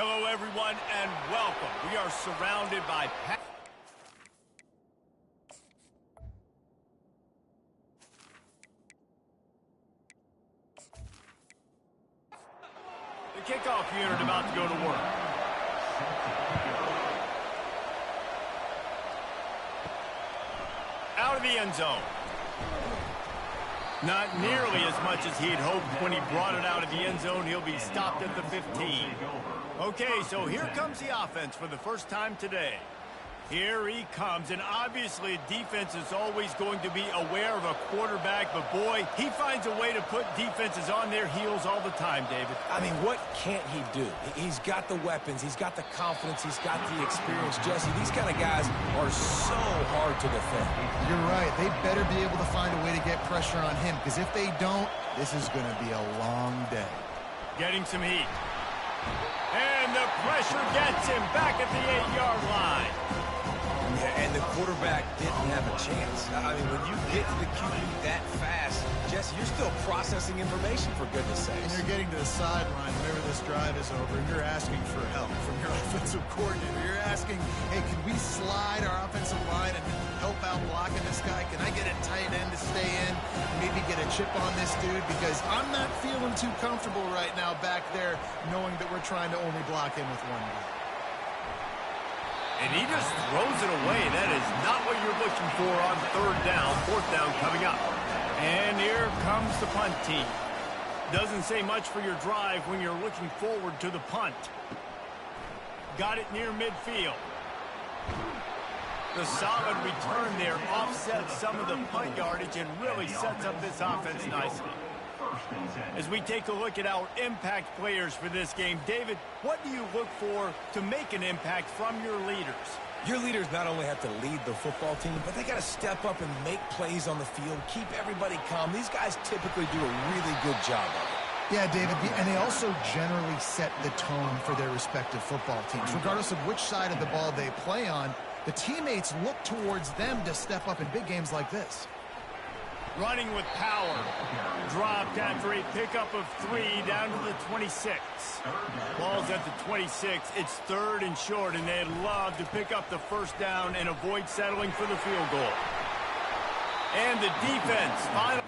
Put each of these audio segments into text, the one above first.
Hello, everyone, and welcome. We are surrounded by the kickoff unit about to go to work. Out of the end zone. Not nearly as much as he'd hoped when he brought it out of the end zone. He'll be stopped at the 15. Okay, so here comes the offense for the first time today. Here he comes, and obviously defense is always going to be aware of a quarterback, but boy, he finds a way to put defenses on their heels all the time, David. I mean, what can't he do? He's got the weapons, he's got the confidence, he's got the experience. Jesse, these kind of guys are so hard to defend. You're right. They better be able to find a way to get pressure on him, because if they don't, this is going to be a long day. Getting some heat. And the pressure gets him back at the 8-yard line. Yeah, and the quarterback didn't have a chance. I mean, when you get to the QB that fast, Jesse, you're still processing information, for goodness sakes. And you're getting to the sideline whenever this drive is over, and you're asking for help from your offensive coordinator. You're asking, hey, can we slide our offensive line and help out blocking this guy? Can I get a tight end to stay in? Maybe get a chip on this dude? Because I'm not feeling too comfortable right now back there knowing that we're trying to only block him with one guy. And he just throws it away. That is not what you're looking for on fourth down coming up. And here comes the punt team. Doesn't say much for your drive when you're looking forward to the punt. Got it near midfield. The solid return there offsets some of the punt yardage and really sets up this offense nicely. As we take a look at our impact players for this game, David, what do you look for to make an impact from your leaders? Your leaders not only have to lead the football team, but they got to step up and make plays on the field, keep everybody calm. These guys typically do a really good job of it. Yeah, David, and they also generally set the tone for their respective football teams. Regardless of which side of the ball they play on, the teammates look towards them to step up in big games like this. Running with power. Dropped after a pickup of 3 down to the 26. Ball's at the 26. It's 3rd and short, and they'd love to pick up the first down and avoid settling for the field goal. And the defense final.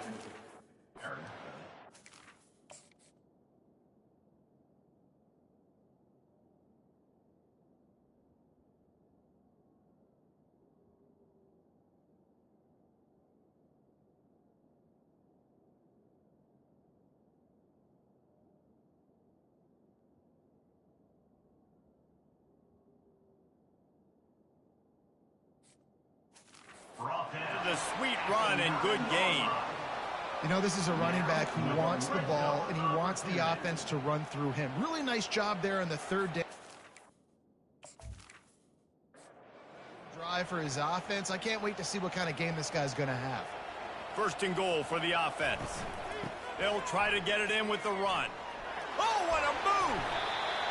The sweet run and good gain. You know, this is a running back who wants the ball, and he wants the offense to run through him. Really nice job there on the 3rd day. Drive for his offense. I can't wait to see what kind of game this guy's going to have. 1st and goal for the offense. They'll try to get it in with the run. Oh, what a move!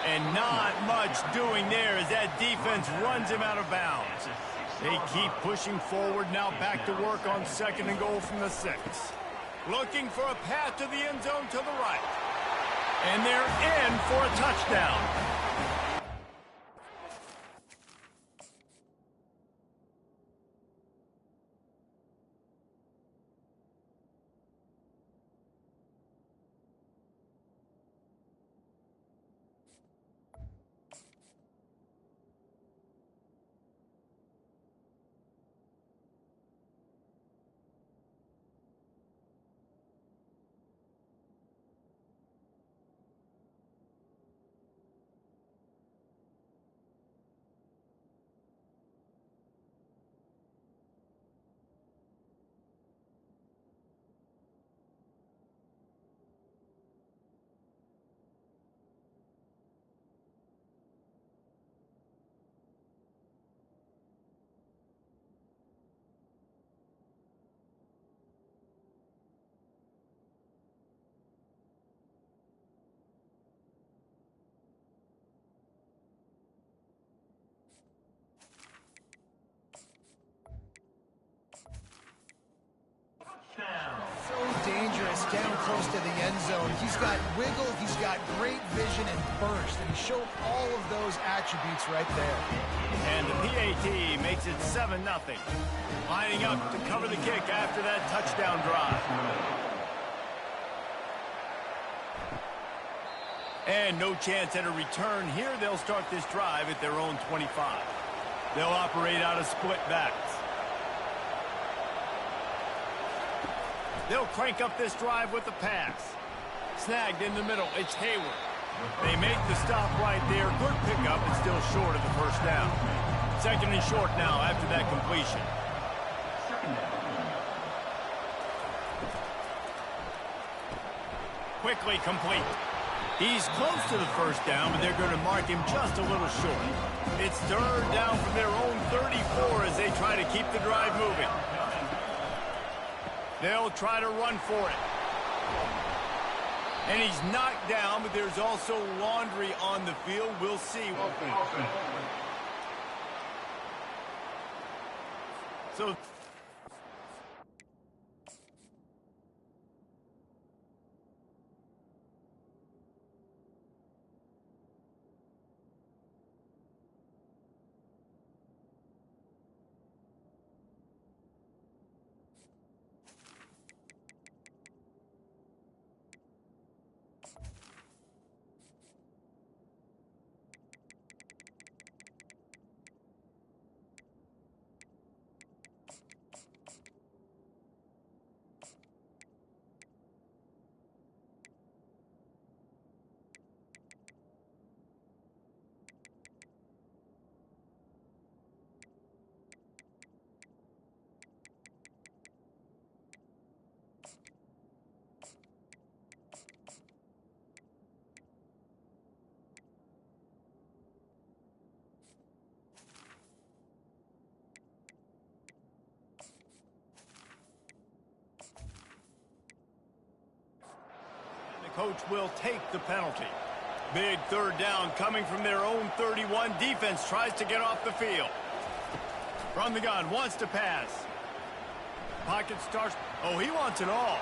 And not much doing there as that defense runs him out of bounds. They keep pushing forward, now back to work on 2nd and goal from the 6. Looking for a path to the end zone to the right. And they're in for a touchdown. down close to the end zone. He's got wiggle, he's got great vision and burst, and he showed all of those attributes right there. And the PAT makes it 7-0. Lining up to cover the kick after that touchdown drive. And no chance at a return here. They'll start this drive at their own 25. They'll operate out of split backs. They'll crank up this drive with the pass. Snagged in the middle. It's Hayward. They make the stop right there. Good pickup, but still short of the first down. 2nd and short now after that completion. Quickly complete. He's close to the first down, but they're going to mark him just a little short. It's 3rd down from their own 34 as they try to keep the drive moving. They'll try to run for it. And he's knocked down, but there's also Laundry on the field. We'll see. So coach will take the penalty. Big 3rd down coming from their own 31. Defense tries to get off the field. From the gun, wants to pass. Pocket starts. Oh, he wants it all.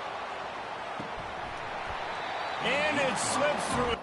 And it slips through.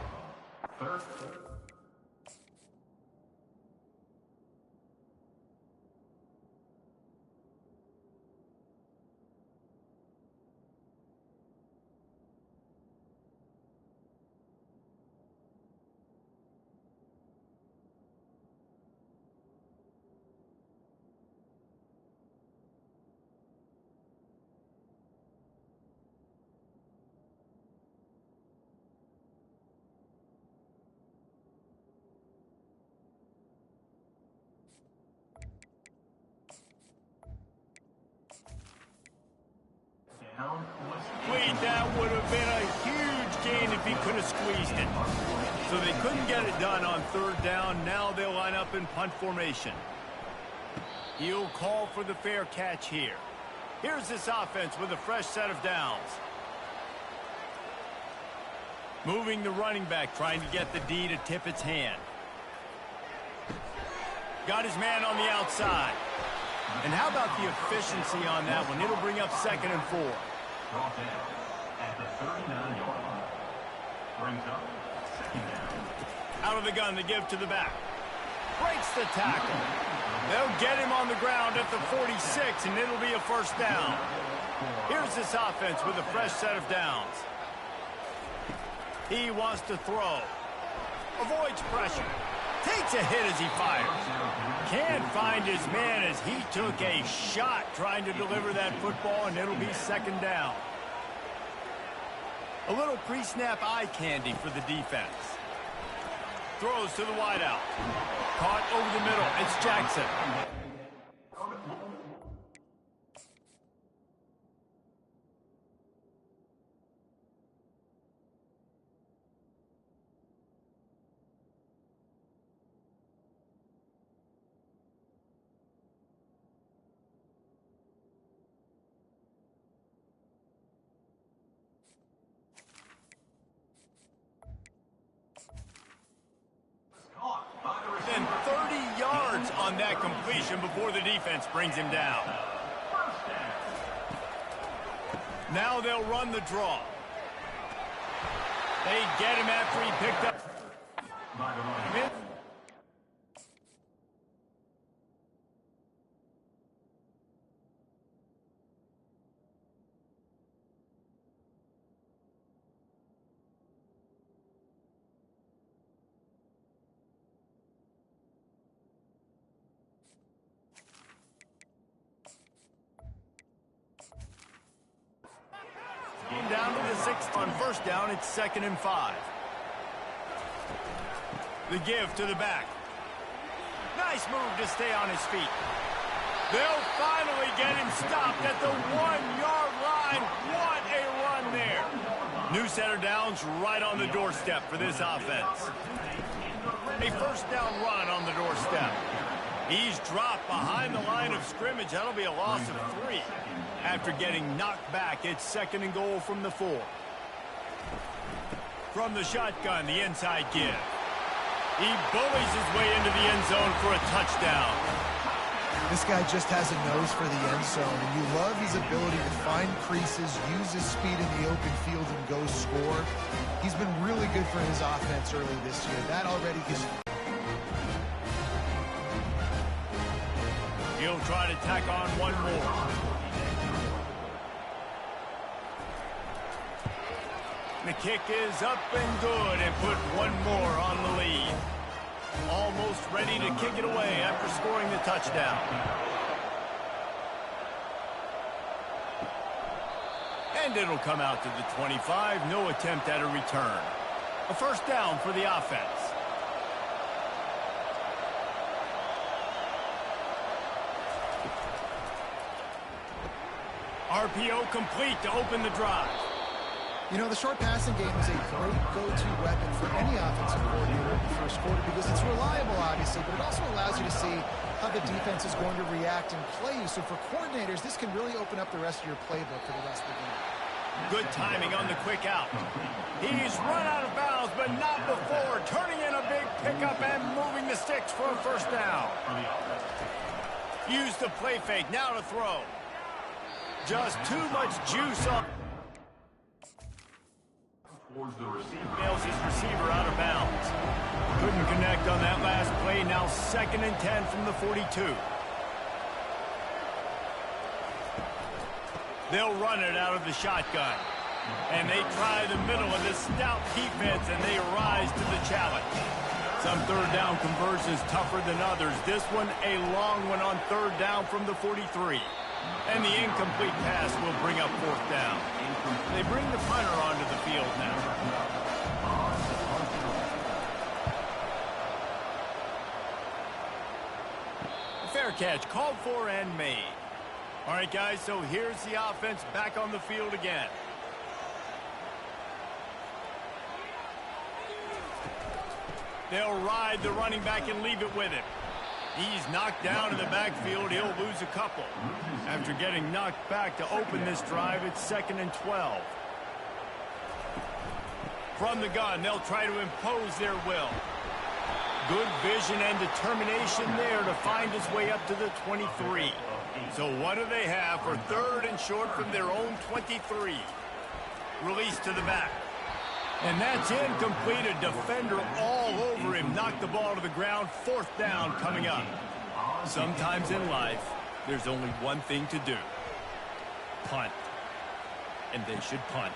That would have been a huge gain if he could have squeezed it. So they couldn't get it done on 3rd down. Now they'll line up in punt formation. He'll call for the fair catch here. Here's this offense with a fresh set of downs. Moving the running back, trying to get the D to tip its hand. Got his man on the outside. And how about the efficiency on that one? It'll bring up 2nd and 4. At the 39-yard line. Brings up 2nd down. Out of the gun to give to the back. Breaks the tackle. They'll get him on the ground at the 46, and it'll be a 1st down. Here's this offense with a fresh set of downs. He wants to throw. Avoids pressure. Takes a hit as he fires. Can't find his man as he took a shot trying to deliver that football, and it'll be 2nd down. A little pre-snap eye candy for the defense. Throws to the wideout. Caught over the middle. It's Jackson. Then 30 yards on that completion before the defense brings him down. Now they'll run the draw. They get him after he picked up. Down to the 6th on first down. It's 2nd and 5. The give to the back. Nice move to stay on his feet. They'll finally get him stopped at the 1-yard line. What a run there. New set of downs right on the doorstep for this offense. A first down run on the doorstep. He's dropped behind the line of scrimmage. That'll be a loss of 3. After getting knocked back, it's 2nd and goal from the 4. From the shotgun, the inside give. He bullies his way into the end zone for a touchdown. This guy just has a nose for the end zone, and you love his ability to find creases, use his speed in the open field, and go score. He's been really good for his offense early this year. That already gives... He'll try to tack on one more. The kick is up and good, and put one more on the lead. Almost ready to kick it away after scoring the touchdown. And it'll come out to the 25. No attempt at a return. A first down for the offense. RPO complete to open the drive. You know, the short passing game is a great go-to weapon for any offensive coordinator in the first quarter because it's reliable, obviously, but it also allows you to see how the defense is going to react and play you. So for coordinators, this can really open up the rest of your playbook for the rest of the game. Good timing on the quick out. He's run out of bounds, but not before. Turning in a big pickup and moving the sticks for a first down. Use the play fake, now to throw. Just too much juice on. Nails his receiver out of bounds. Couldn't connect on that last play. Now 2nd and 10 from the 42. They'll run it out of the shotgun. And they try the middle of this stout defense, and they rise to the challenge. Some third down conversions tougher than others. This one a long one on 3rd down from the 43. And the incomplete pass will bring up 4th down. They bring the punter onto the field now. Fair catch, called for and made. All right, guys, so here's the offense back on the field again. They'll ride the running back and leave it with him. He's knocked down in the backfield. He'll lose a couple. After getting knocked back to open this drive, it's 2nd and 12. From the gun, they'll try to impose their will. Good vision and determination there to find his way up to the 23. So what do they have for 3rd and short from their own 23? Release to the back. And that's incomplete. A defender all over him. Knocked the ball to the ground. 4th down coming up. Sometimes in life, there's only one thing to do. Punt. And they should punt.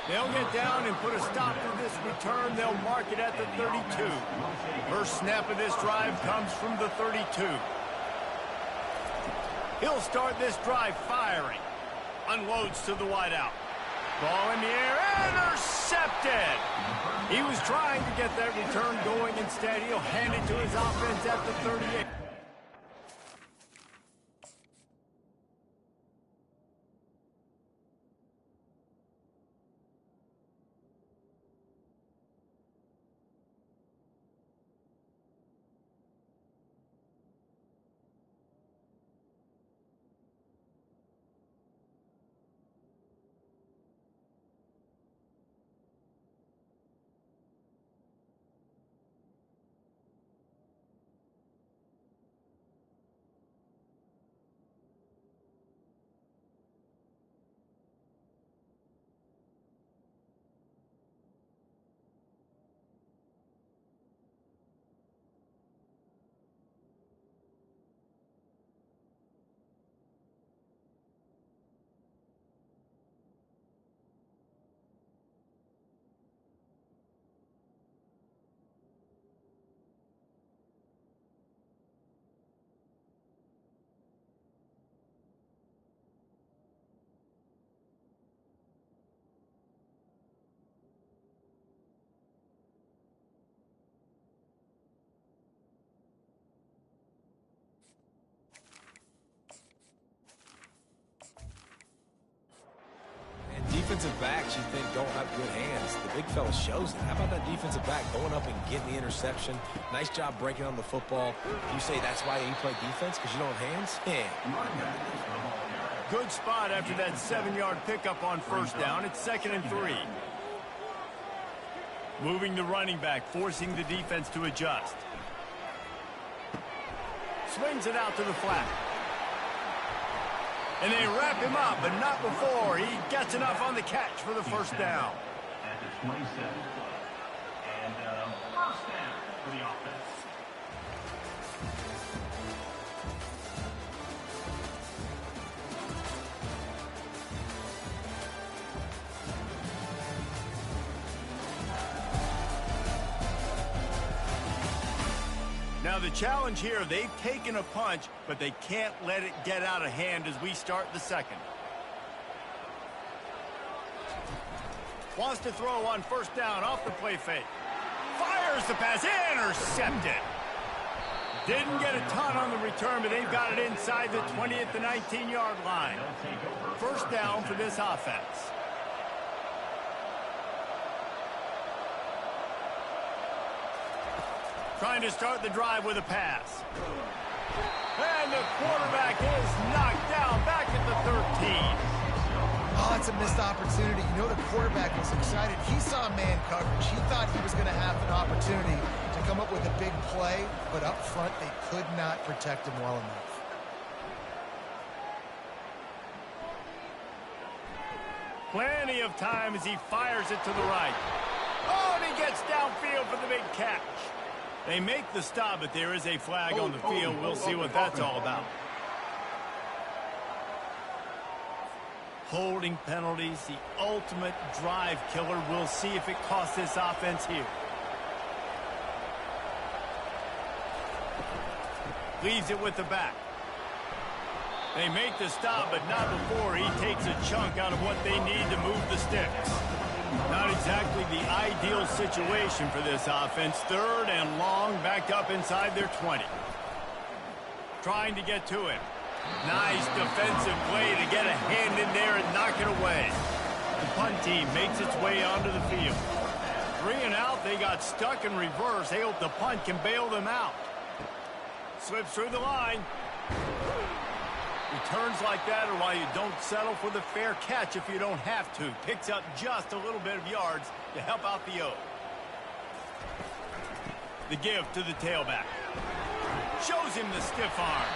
They'll get down and put a stop to this return. They'll mark it at the 32. First snap of this drive comes from the 32. He'll start this drive firing. Unloads to the wideout. Ball in the air, intercepted! He was trying to get that return going. Instead, he'll hand it to his offense at the 38. defensive backs you think don't have good hands. The big fella shows it. How about that defensive back going up and getting the interception? Nice job breaking on the football. You say that's why you play defense, because you don't have hands? Yeah. Good spot after that 7-yard pickup on first down. It's 2nd and 3. Moving the running back, forcing the defense to adjust. Swings it out to the flat. And they wrap him up, but not before he gets enough on the catch for the first down. At the 27 and first down for the offense. Now the challenge here, they've taken a punch, but they can't let it get out of hand as we start the second. Wants to throw on first down off the play fake. Fires the pass, intercepted. Didn't get a ton on the return, but they've got it inside the 20 at the 19-yard line. First down for this offense. Trying to start the drive with a pass. And the quarterback is knocked down back at the 13. Oh, it's a missed opportunity. You know the quarterback was excited. He saw man coverage. He thought he was going to have an opportunity to come up with a big play, but up front they could not protect him well enough. Plenty of time as he fires it to the right. Oh, and he gets downfield for the big catch. They make the stop, but there is a flag on the field. We'll see what that's all about. Holding penalties, the ultimate drive killer. We'll see if it costs this offense here. Leaves it with the back. They make the stop, but not before he takes a chunk out of what they need to move the sticks. Not exactly the ideal situation for this offense. 3rd and long, backed up inside their 20. Trying to get to him. Nice defensive play to get a hand in there and knock it away. The punt team makes its way onto the field. 3 and out, they got stuck in reverse. They hope the punt can bail them out. Slips through the line. Returns like that are why you don't settle for the fair catch if you don't have to. Picks up just a little bit of yards to help out the O. The give to the tailback. Shows him the stiff arm.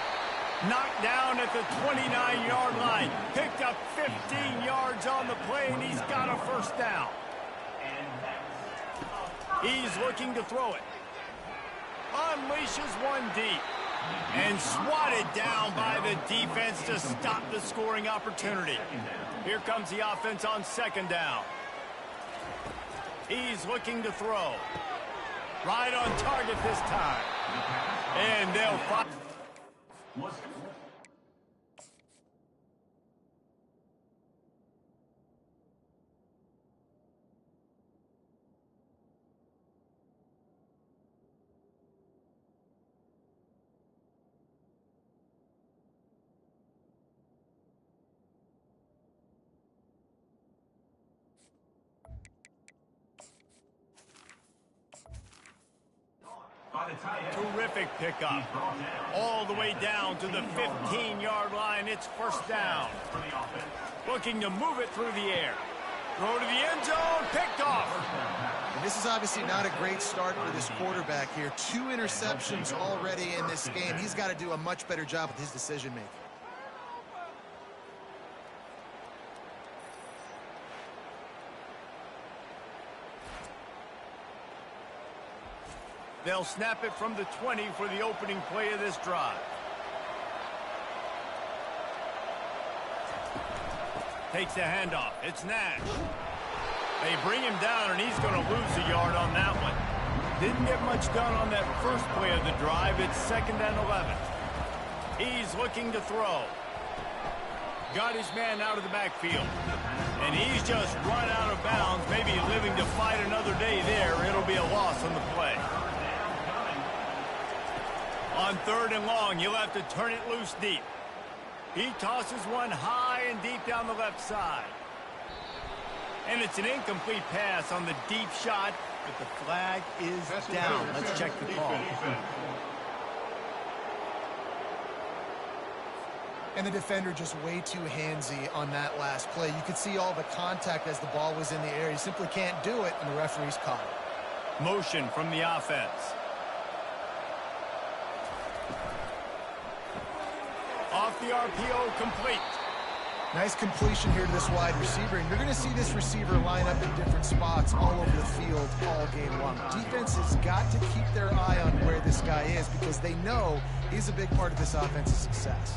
Knocked down at the 29-yard line. Picked up 15 yards on the play, and he's got a first down. He's looking to throw it. Unleashes one deep. And swatted down by the defense to stop the scoring opportunity. Here comes the offense on 2nd down. He's looking to throw. Right on target this time. And they'll fight. Terrific pickup. All the way down to the 15-yard line. It's first down. Looking to move it through the air. Throw to the end zone. Picked off. And this is obviously not a great start for this quarterback here. 2 interceptions already in this game. He's got to do a much better job with his decision-making. They'll snap it from the 20 for the opening play of this drive. Takes the handoff. It's Nash. They bring him down, and he's going to lose a yard on that one. Didn't get much done on that first play of the drive. It's 2nd and 11. He's looking to throw. Got his man out of the backfield. And he's just run out of bounds, maybe living to fight another day there. It'll be a loss on the play. On 3rd and long, you'll have to turn it loose deep. He tosses one high and deep down the left side. And it's an incomplete pass on the deep shot, but the flag is down. Let's check the call. And the defender just way too handsy on that last play. You could see all the contact as the ball was in the air. He simply can't do it, and the referee's caught it. Motion from the offense. Off the RPO, complete. Nice completion here to this wide receiver, and you're going to see this receiver line up in different spots all over the field all game long. Defense has got to keep their eye on where this guy is because they know he's a big part of this offense's success.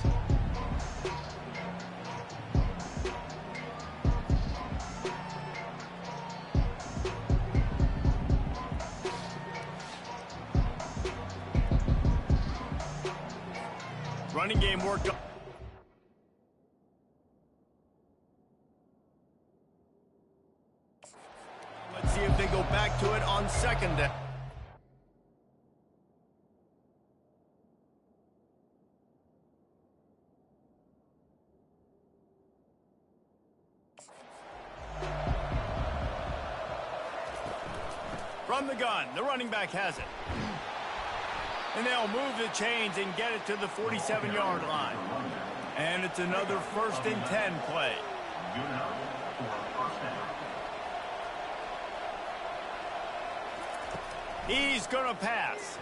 Running game worked. Let's see if they go back to it on second down. From the gun, the running back has it. And they'll move the chains and get it to the 47-yard line. And it's another 1st and 10 play. He's going to pass.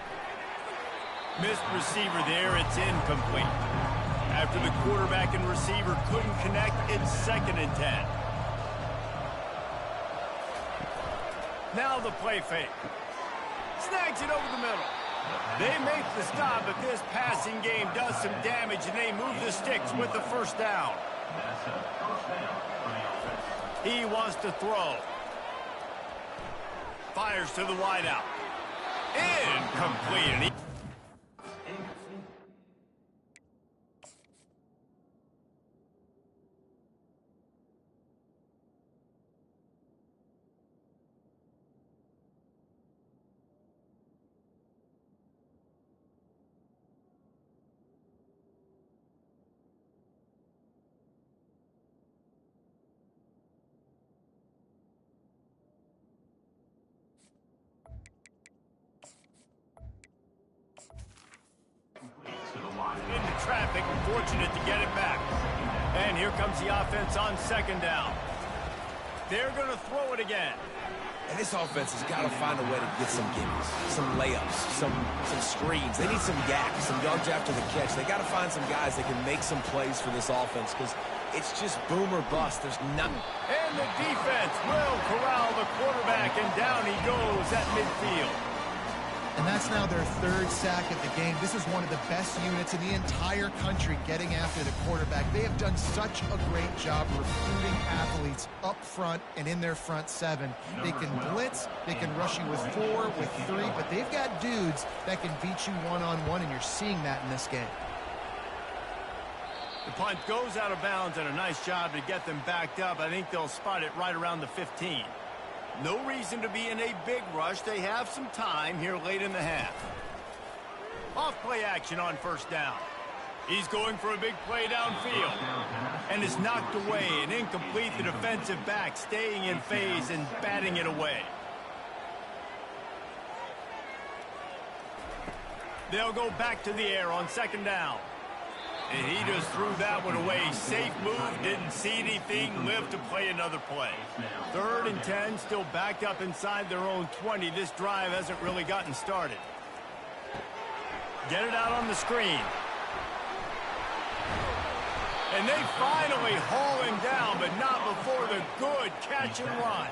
Missed receiver there. It's incomplete. After the quarterback and receiver couldn't connect, it's 2nd and 10. Now the play fake. Snags it over the middle. They make the stop, but this passing game does some damage, and they move the sticks with the 1st down. He wants to throw. Fires to the wideout. Incomplete. Into traffic, fortunate to get it back. And here comes the offense on 2nd down. They're going to throw it again. And this offense has got to find a way to get some gimmies, some layups, some screens. They need some gaps, some yards after the catch. They got to find some guys that can make some plays for this offense because it's just boom or bust. There's nothing. And the defense will corral the quarterback, and down he goes at midfield. And that's now their 3rd sack of the game. This is one of the best units in the entire country getting after the quarterback. They have done such a great job recruiting athletes up front and in their front 7. They can blitz, they can rush you with 4, with 3, but they've got dudes that can beat you one-on-one, and you're seeing that in this game. The punt goes out of bounds, and a nice job to get them backed up. I think they'll spot it right around the 15. No reason to be in a big rush. They have some time here late in the half. Off play action on 1st down. He's going for a big play downfield. And is knocked away and incomplete. The defensive back staying in phase and batting it away. They'll go back to the air on 2nd down. And he just threw that one away. Safe move, didn't see anything, lived to play another play. 3rd and 10, still backed up inside their own 20. This drive hasn't really gotten started. Get it out on the screen. And they finally haul him down, but not before the good catch and run.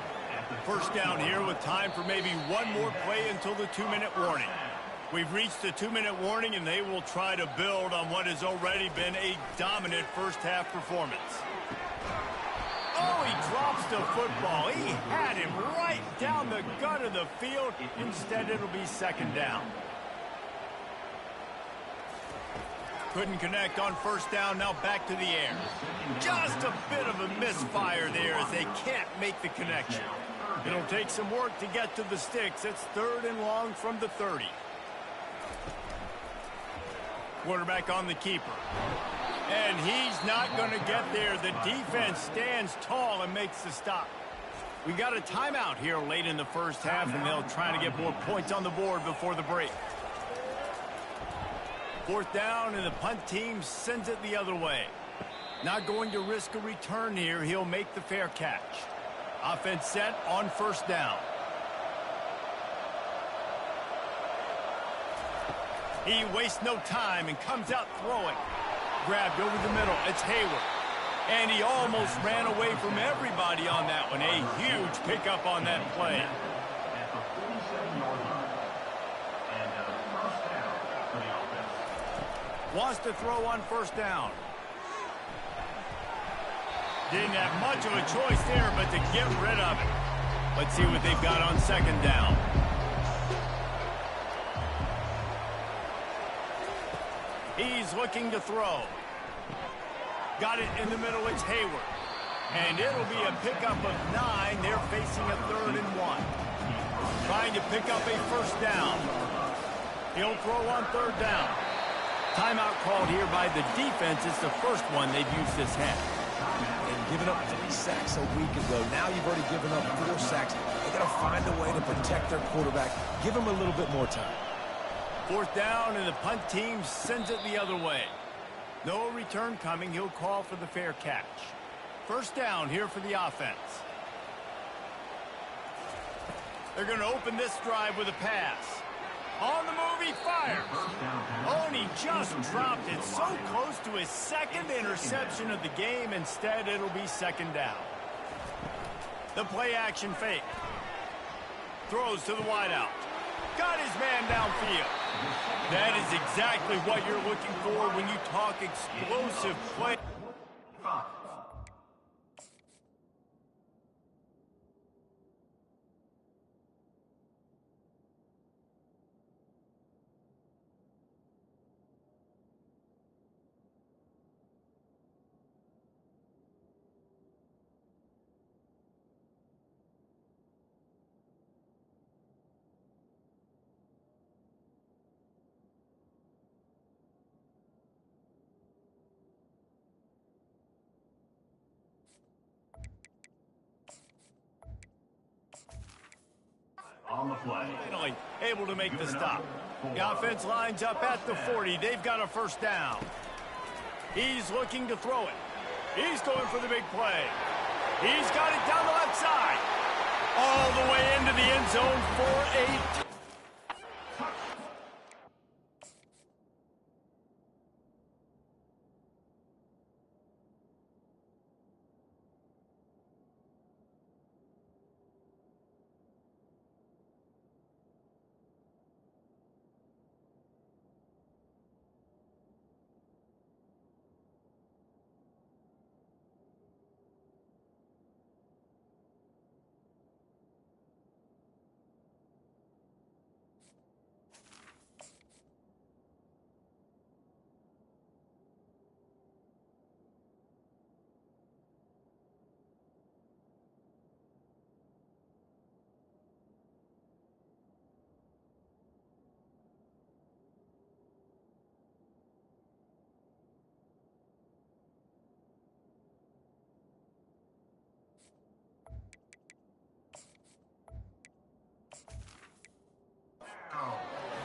1st down here with time for maybe one more play until the 2-minute warning. We've reached the 2-minute warning, and they will try to build on what has already been a dominant 1st half performance. Oh, he drops the football. He had him right down the gut of the field. Instead, it'll be 2nd down. Couldn't connect on 1st down, now back to the air. Just a bit of a misfire there as they can't make the connection. It'll take some work to get to the sticks. It's 3rd and long from the 30. Quarterback on the keeper. And he's not going to get there. The defense stands tall and makes the stop. We got a timeout here late in the first half, and they'll try to get more points on the board before the break. Fourth down, and the punt team sends it the other way. Not going to risk a return here. He'll make the fair catch. Offense set on first down. He wastes no time and comes out throwing. Grabbed over the middle. It's Hayward. And he almost ran away from everybody on that one. A huge pickup on that play. At the 47-yard line. And first down for the offense. Wants to throw on first down. Didn't have much of a choice there but to get rid of it. Let's see what they've got on second down. He's looking to throw. Got it in the middle. It's Hayward. And it'll be a pickup of 9. They're facing a 3rd and 1. Trying to pick up a first down. He'll throw on 3rd down. Timeout called here by the defense. It's the first one they've used this half. And giving up 3 sacks a week ago. Now you've already given up 4 sacks. They got to find a way to protect their quarterback. Give him a little bit more time. Fourth down, and the punt team sends it the other way. No return coming. He'll call for the fair catch. First down here for the offense. They're going to open this drive with a pass. On the move, he fires. Oh, and he just dropped it so close to his second interception of the game. Instead, it'll be second down. The play action fake. Throws to the wideout. Got his man downfield. That is exactly what you're looking for when you talk explosive play. On the play. Finally able to make the stop. The offense lines up at the 40. They've got a first down. He's looking to throw it. He's going for the big play. He's got it down the left side. All the way into the end zone for a...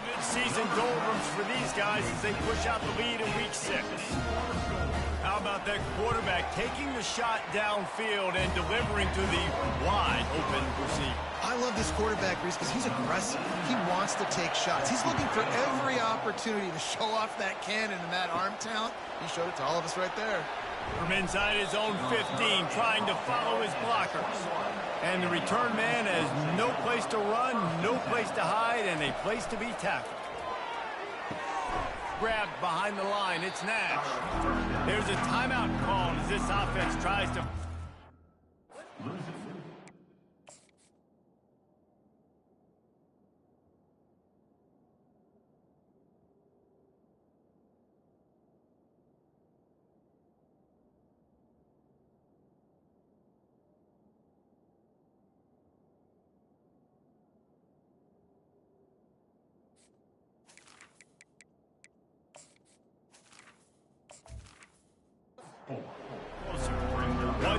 Mid-season doldrums for these guys as they push out the lead in week 6. How about that quarterback taking the shot downfield and delivering to the wide open receiver? I love this quarterback, Reese, because he's aggressive. He wants to take shots. He's looking for every opportunity to show off that cannon and that arm talent. He showed it to all of us right there. From inside his own 15, trying to follow his blockers. And the return man has no place to run, no place to hide, and a place to be tackled. Grabbed behind the line, it's Nash. There's a timeout called as this offense tries to...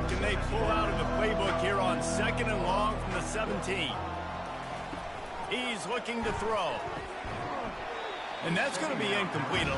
What can they pull out of the playbook here on 2nd and long from the 17? He's looking to throw. And that's going to be incomplete.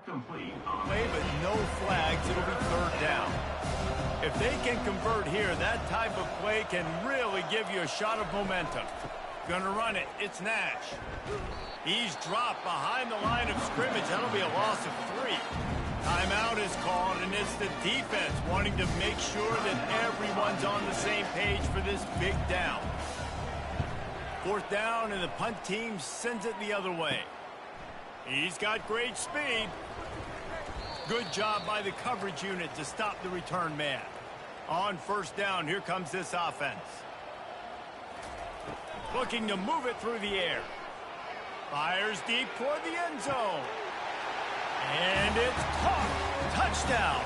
Complete. Play, but no flags. It'll be 3rd down. If they can convert here, that type of play can really give you a shot of momentum. Gonna run it. It's Nash. He's dropped behind the line of scrimmage. That'll be a loss of 3. Timeout is called, and it's the defense wanting to make sure that everyone's on the same page for this big down. 4th down, and the punt team sends it the other way. He's got great speed. Good job by the coverage unit to stop the return man. On 1st down, here comes this offense. Looking to move it through the air. Fires deep toward the end zone. And it's caught. Touchdown.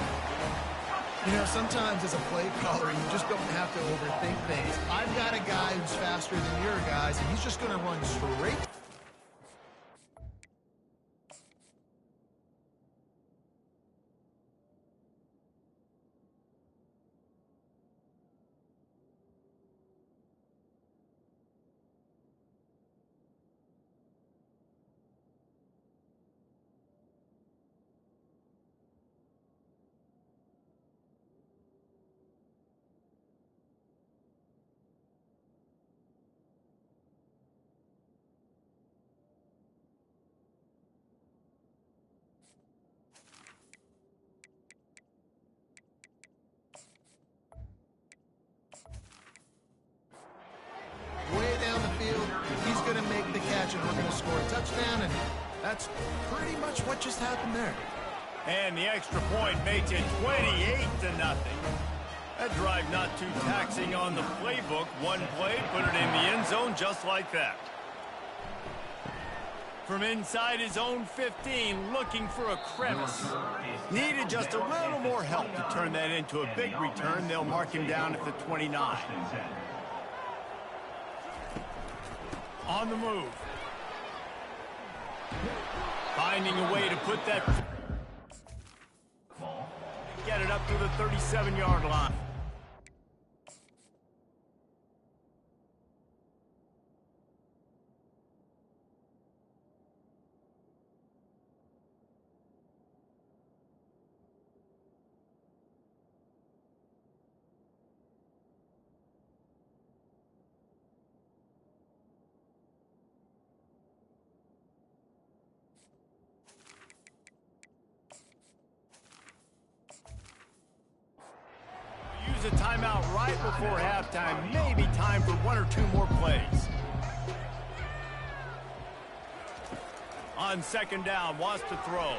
You know, sometimes as a play caller, you just don't have to overthink things. I've got a guy who's faster than your guys, and he's just going to run straight. He's going to make the catch, and we're going to score a touchdown, and that's pretty much what just happened there. And the extra point makes it 28-0. That drive not too taxing on the playbook. One play, put it in the end zone just like that. From inside his own 15, looking for a crevice. Needed just a little more help to turn that into a big return. They'll mark him down at the 29. On the move. Finding a way to put that... Get it up to the 37-yard line. Use a timeout right before halftime. Maybe time for 1 or 2 more plays. On 2nd down, wants to throw.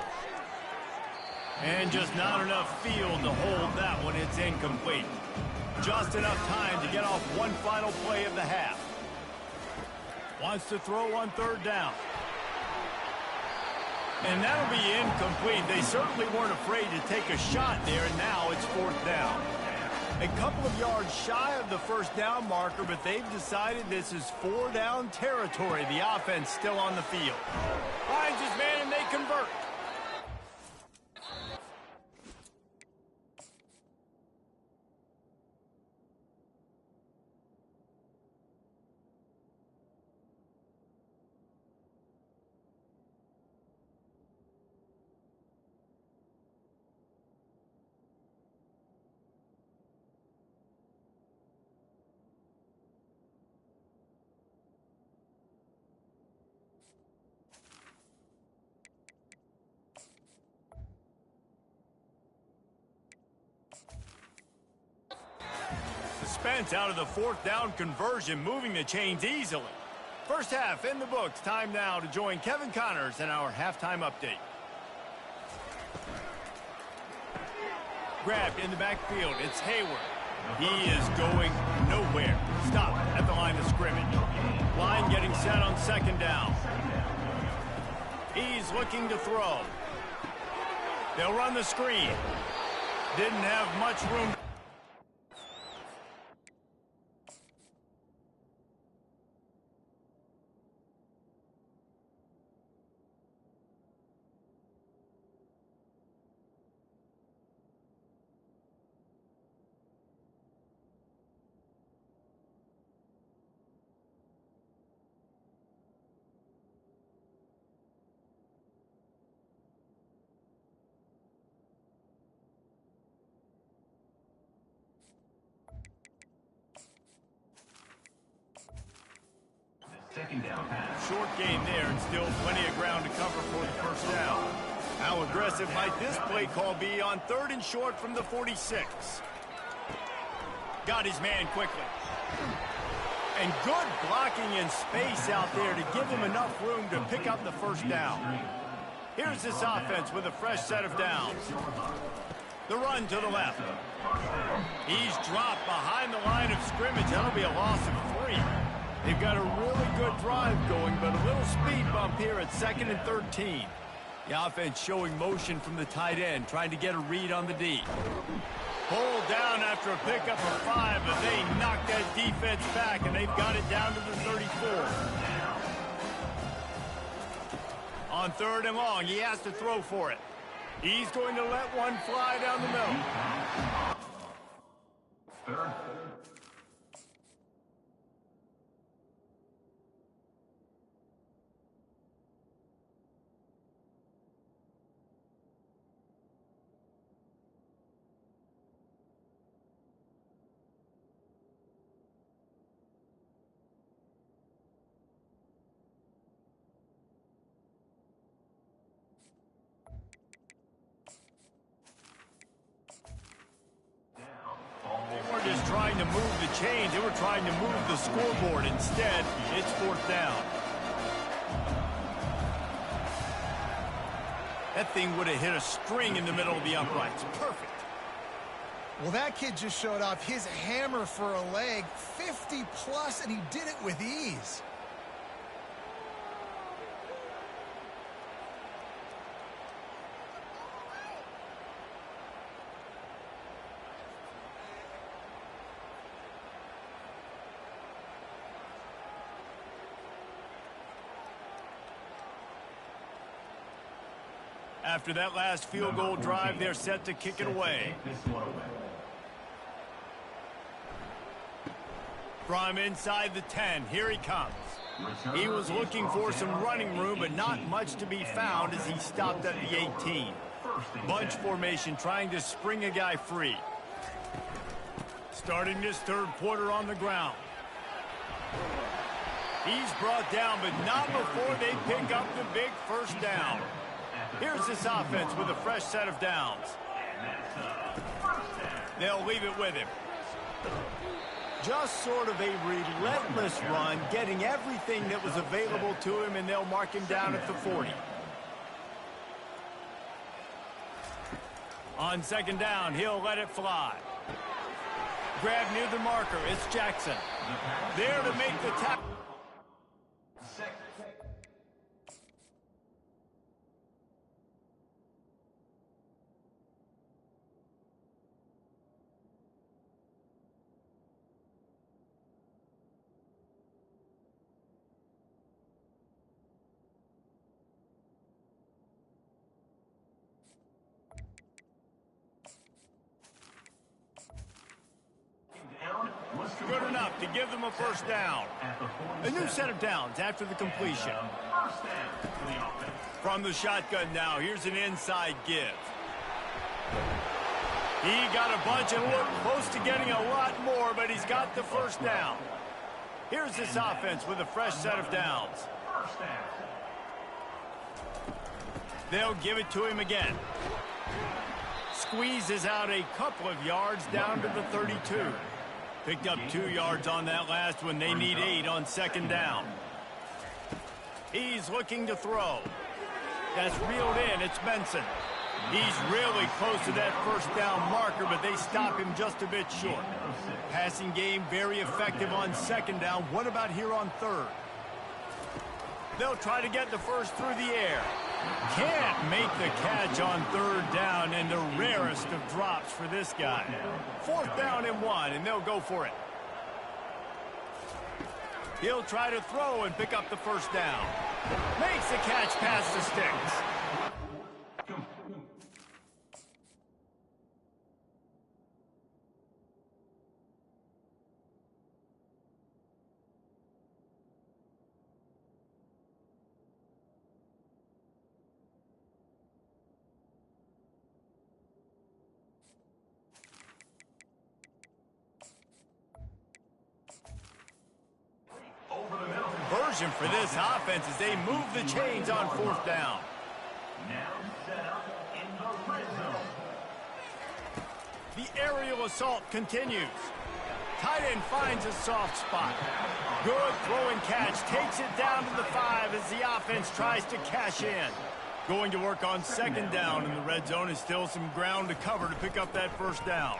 And just not enough field to hold that one. It's incomplete. Just enough time to get off one final play of the half. Wants to throw on 3rd down. And that'll be incomplete. They certainly weren't afraid to take a shot there, and now it's 4th down. A couple of yards shy of the 1st down marker, but they've decided this is 4-down territory. The offense still on the field. Finds his man, and they convert. suspense out of the fourth down conversion, moving the chains easily. First half in the books. Time now to join Kevin Connors in our halftime update. Grabbed in the backfield. It's Hayward. He is going nowhere. Stop at the line of scrimmage. Line getting set on second down. He's looking to throw. They'll run the screen. Didn't have much room. Second down pass. Short gain there and still plenty of ground to cover for the first down. How aggressive might this play call be on third and short from the 46? Got his man quickly. And good blocking in space out there to give him enough room to pick up the first down. Here's this offense with a fresh set of downs. The run to the left. He's dropped behind the line of scrimmage. That'll be a loss of 3. They've got a really good drive going, but a little speed bump here at 2nd and 13. The offense showing motion from the tight end, trying to get a read on the D. Pulled down after a pickup of 5, but they knocked that defense back, and they've got it down to the 34. On third and long, he has to throw for it. He's going to let one fly down the middle. Third. Just trying to move the chains. They were trying to move the scoreboard. Instead, it's fourth down. That thing would have hit a string in the middle of the uprights. Perfect. Well, that kid just showed off his hammer for a leg, 50 plus, and he did it with ease. After that last field goal drive, they're set to kick it away. From inside the 10, here he comes. He was looking for some running room, but not much to be found as he stopped at the 18. Bunch formation trying to spring a guy free. Starting this third quarter on the ground. He's brought down, but not before they pick up the big first down. Here's this offense with a fresh set of downs. They'll leave it with him. Just sort of a relentless run, getting everything that was available to him, and they'll mark him down at the 40. On second down, he'll let it fly. Grab near the marker, it's Jackson. There to make the tackle. Good enough to give them a first down. A new set of downs after the completion. From the shotgun now, here's an inside give. He got a bunch and looked close to getting a lot more, but he's got the first down. Here's this offense with a fresh set of downs. They'll give it to him again. Squeezes out a couple of yards down to the 32. Picked up 2 yards on that last one. They need 8 on second down. He's looking to throw. That's reeled in. It's Benson. He's really close to that first down marker, but they stop him just a bit short. Passing game very effective on second down. What about here on third? They'll try to get the first through the air. Can't make the catch on third down, and the rarest of drops for this guy. 4th down and 1, and they'll go for it. He'll try to throw and pick up the first down. Makes the catch past the sticks. Version for this offense as they move the chains on 4th down. Now set up in the red zone. The aerial assault continues. Tight end finds a soft spot. Good throwing catch, takes it down to the 5 as the offense tries to cash in. Going to work on second down in the red zone is still some ground to cover to pick up that first down.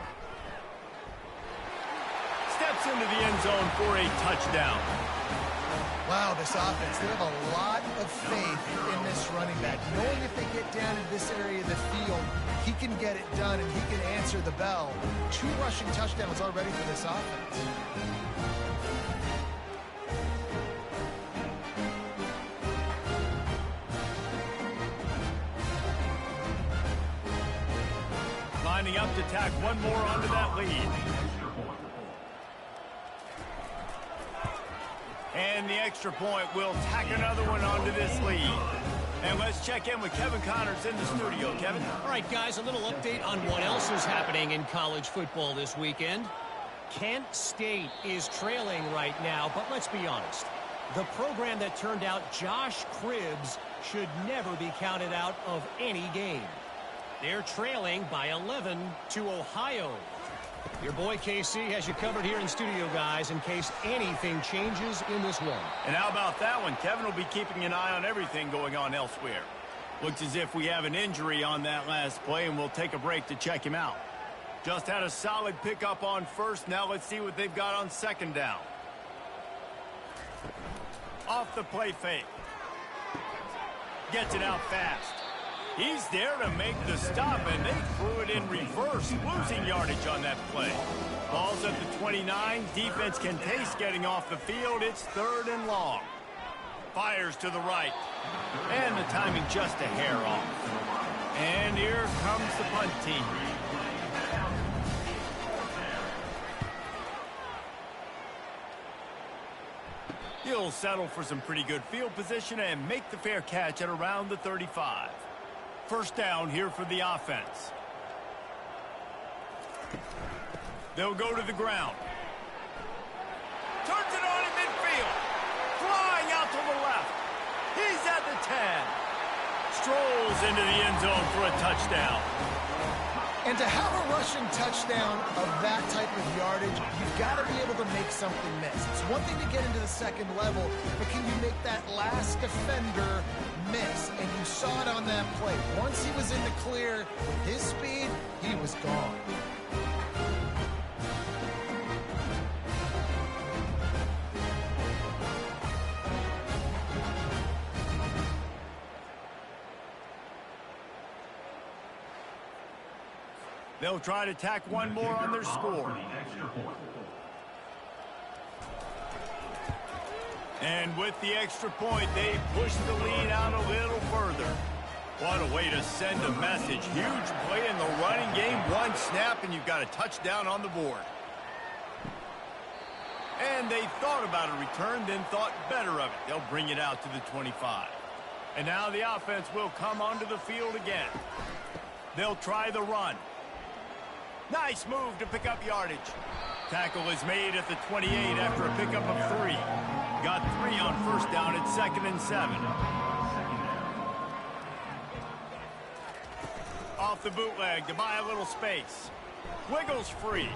Steps into the end zone for a touchdown. Wow, this offense, they have a lot of faith in this running back. Knowing if they get down in this area of the field, he can get it done and he can answer the bell. 2 rushing touchdowns already for this offense. Lining up to tack one more onto that lead. And the extra point will tack another one onto this lead. And let's check in with Kevin Connors in the studio. Kevin? All right, guys, a little update on what else is happening in college football this weekend. Kent State is trailing right now, but let's be honest. The program that turned out Josh Cribbs should never be counted out of any game. They're trailing by 11 to Ohio. Your boy KC has you covered here in studio, guys, in case anything changes in this one. And how about that one? Kevin will be keeping an eye on everything going on elsewhere. Looks as if we have an injury on that last play, and we'll take a break to check him out. Just had a solid pickup on first. Now let's see what they've got on second down. Off the play fake. Gets it out fast. He's there to make the stop, and they threw it in reverse, losing yardage on that play. Ball's at the 29. Defense can taste getting off the field. It's 3rd and long. Fires to the right. And the timing just a hair off. And here comes the punt team. He'll settle for some pretty good field position and make the fair catch at around the 35. First down here for the offense. They'll go to the ground. Turns it on in midfield. Flying out to the left. He's at the 10. Strolls into the end zone for a touchdown. And to have a rushing touchdown of that type of yardage, you've got to be able to make something miss. It's one thing to get into the second level, but can you make that last defender miss? And you saw it on that play. Once he was in the clear with his speed, he was gone. They'll try to tack one more on their score. And with the extra point, they push the lead out a little further. What a way to send a message. Huge play in the running game. One snap, and you've got a touchdown on the board. And they thought about a return, then thought better of it. They'll bring it out to the 25. And now the offense will come onto the field again. They'll try the run. Nice move to pick up yardage. Tackle is made at the 28 after a pickup of 3. Got 3 on first down at 2nd and 7. Off the bootleg to buy a little space. Wiggles free.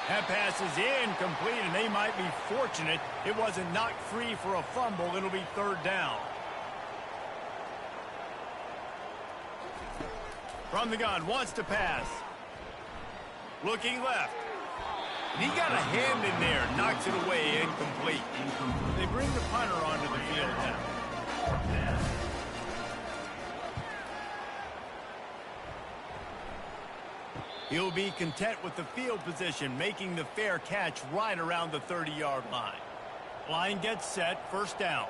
That pass is incomplete, and they might be fortunate it wasn't knocked free for a fumble. It'll be third down. From the gun, wants to pass. Looking left. And he got a hand in there, knocks it away, incomplete. They bring the punter onto the field now. He'll be content with the field position, making the fair catch right around the 30-yard line. Line gets set, first down.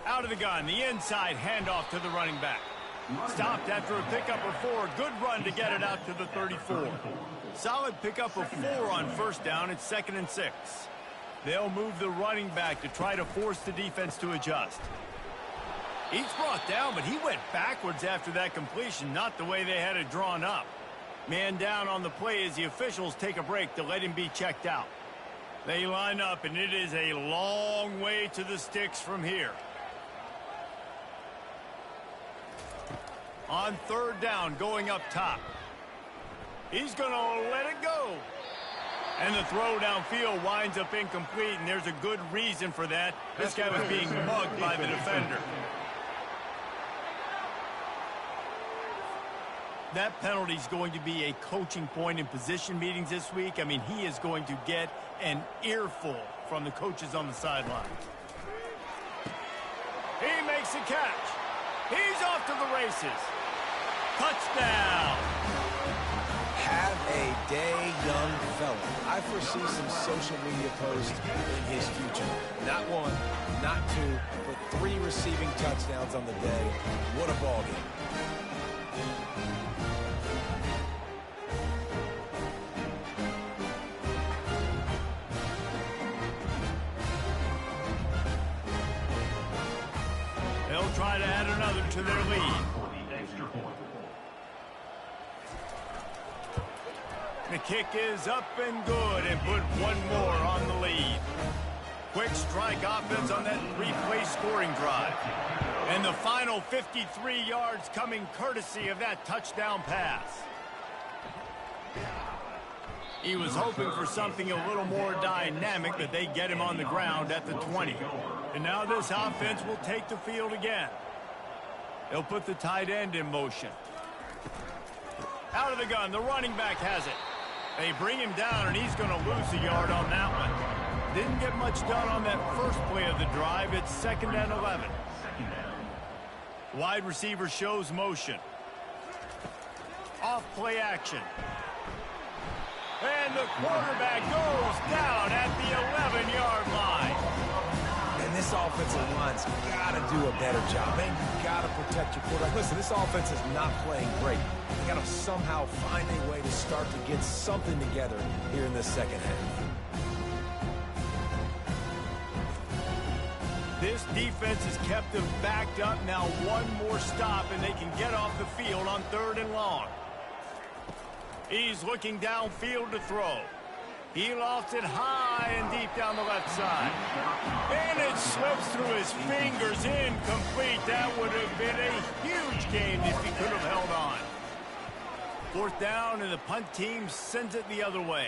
Out of the gun, the inside handoff to the running back. Stopped after a pickup of 4. Good run to get it out to the 34. Solid pickup of 4 on first down. It's 2nd and 6. They'll move the running back to try to force the defense to adjust. He's brought down, but he went backwards after that completion, not the way they had it drawn up. Man down on the play as the officials take a break to let him be checked out. They line up, and it is a long way to the sticks from here. On third down, going up top. He's going to let it go. And the throw downfield winds up incomplete, and there's a good reason for that. This guy was being mugged by the defender. That penalty is going to be a coaching point in position meetings this week. I mean, he is going to get an earful from the coaches on the sideline. He makes the catch. He's off to the races. Touchdown. Have a day, young fella. I foresee some social media posts in his future. Not 1, not 2, but 3 receiving touchdowns on the day. What a ball game. They'll try to add another to their lead. The kick is up and good, and put 1 more on the lead. Quick strike offense on that 3-play scoring drive. And the final 53 yards coming courtesy of that touchdown pass. He was hoping for something a little more dynamic, but they get him on the ground at the 20. And now this offense will take the field again. They'll put the tight end in motion. Out of the gun, the running back has it. They bring him down, and he's going to lose a yard on that one. Didn't get much done on that first play of the drive. It's 2nd and 11. Wide receiver shows motion. Off play action. And the quarterback goes down at the 11-yard line. And this offensive line's got to do a better job. Man, you got to protect your quarterback. Listen, this offense is not playing great. They got to somehow find a way to start to get something together here in the second half. This defense has kept them backed up. Now 1 more stop, and they can get off the field on 3rd and long. He's looking downfield to throw. He lofts it high and deep down the left side. And it slips through his fingers, incomplete. That would have been a huge gain if he could have held on. 4th down, and the punt team sends it the other way.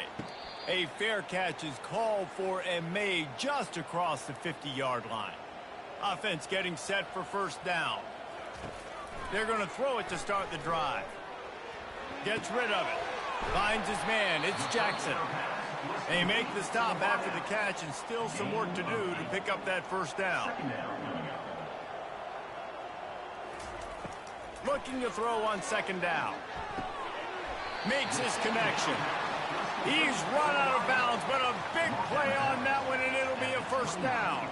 A fair catch is called for and made just across the 50-yard line. Offense getting set for first down. They're going to throw it to start the drive. Gets rid of it. Finds his man. It's Jackson. They make the stop after the catch, and still some work to do to pick up that first down. Looking to throw on 2nd down. Makes his connection. He's run out of bounds, but a big play on that one, and it'll be a first down.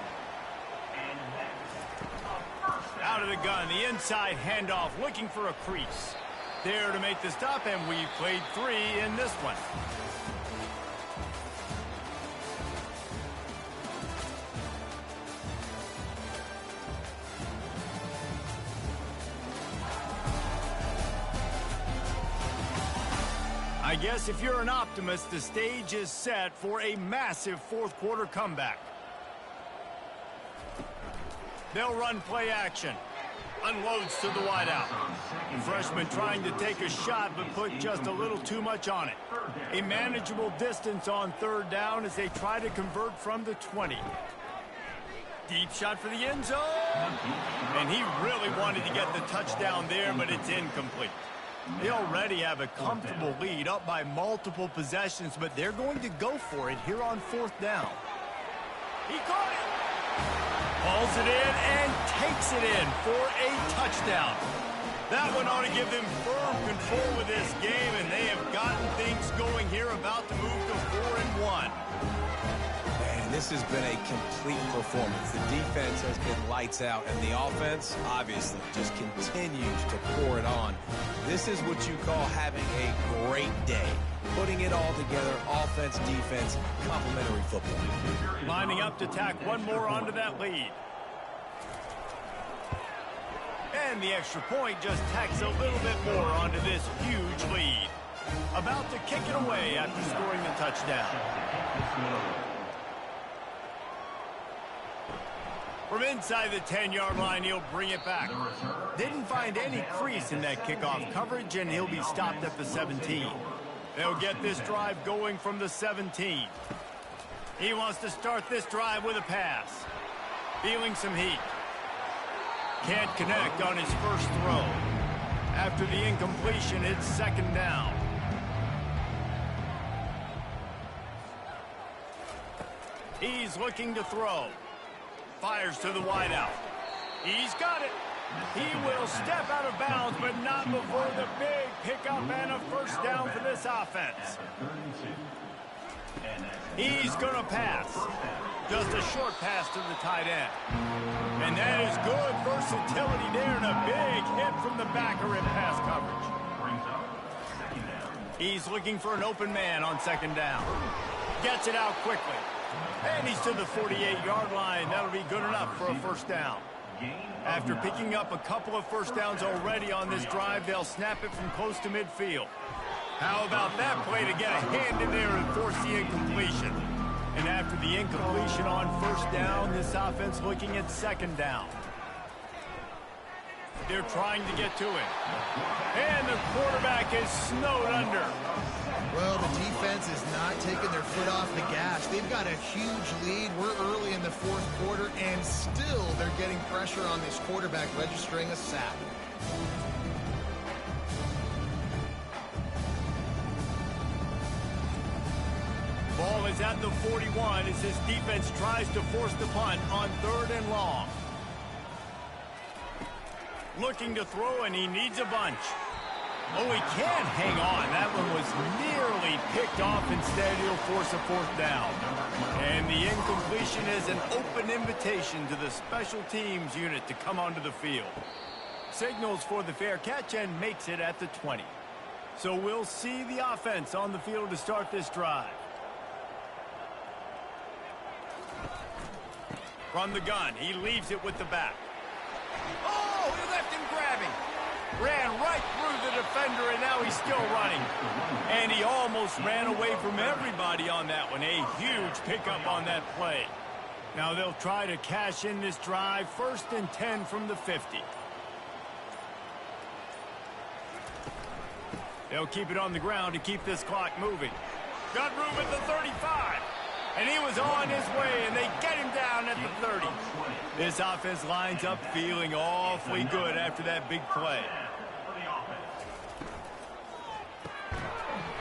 Out of the gun, the inside handoff, looking for a crease. There to make the stop, and we've played 3 in this one. I guess if you're an optimist, the stage is set for a massive 4th quarter comeback. They'll run play action. Unloads to the wideout. The freshman trying to take a shot, but put just a little too much on it. A manageable distance on third down as they try to convert from the 20. Deep shot for the end zone. And he really wanted to get the touchdown there, but it's incomplete. They already have a comfortable lead, up by multiple possessions, but they're going to go for it here on fourth down. He caught it. Hauls it in and takes it in for a touchdown. That one ought to give them firm control of this game, and they have gotten things going here, about to move to 4-1. And this has been a complete performance. The defense has been lights out, and the offense, obviously, just continues to pour it on. This is what you call having a great day. Putting it all together, offense, defense, complementary football. Lining up to tack one more onto that lead. And the extra point just tacks a little bit more onto this huge lead. About to kick it away after scoring the touchdown. From inside the 10-yard line, he'll bring it back. Didn't find any crease in that kickoff coverage, and he'll be stopped at the 17. They'll get this drive going from the 17. He wants to start this drive with a pass. Feeling some heat. Can't connect on his first throw. After the incompletion, it's second down. He's looking to throw. Fires to the wideout. He's got it. He will step out of bounds, but not before the big pickup and a first down for this offense. He's going to pass. Just a short pass to the tight end. And that is good versatility there, and a big hit from the backer in pass coverage. He's looking for an open man on second down. Gets it out quickly. And he's to the 48-yard line. That'll be good enough for a first down. After picking up a couple of first downs already on this drive, they'll snap it from close to midfield. How about that play to get a hand in there and force the incompletion? And after the incompletion on first down, this offense looking at second down. They're trying to get to it. And the quarterback is snowed under. Well, the defense is not taking their foot off the gas. They've got a huge lead. We're early in the fourth quarter, and still they're getting pressure on this quarterback, registering a sack. Ball is at the 41 as this defense tries to force the punt on third and long. Looking to throw, and he needs a bunch. Oh, he can't hang on. That one was nearly picked off. Instead, he'll force a fourth down. And the incompletion is an open invitation to the special teams unit to come onto the field. Signals for the fair catch and makes it at the 20. So we'll see the offense on the field to start this drive. From the gun, he leaves it with the back. Oh, he left him grabbing. Ran right through the defender, and now he's still running. And he almost ran away from everybody on that one. A huge pickup on that play. Now they'll try to cash in this drive. First and 10 from the 50. They'll keep it on the ground to keep this clock moving. Got room at the 35. And he was on his way, and they get him down at the 30. This offense lines up feeling awfully good after that big play.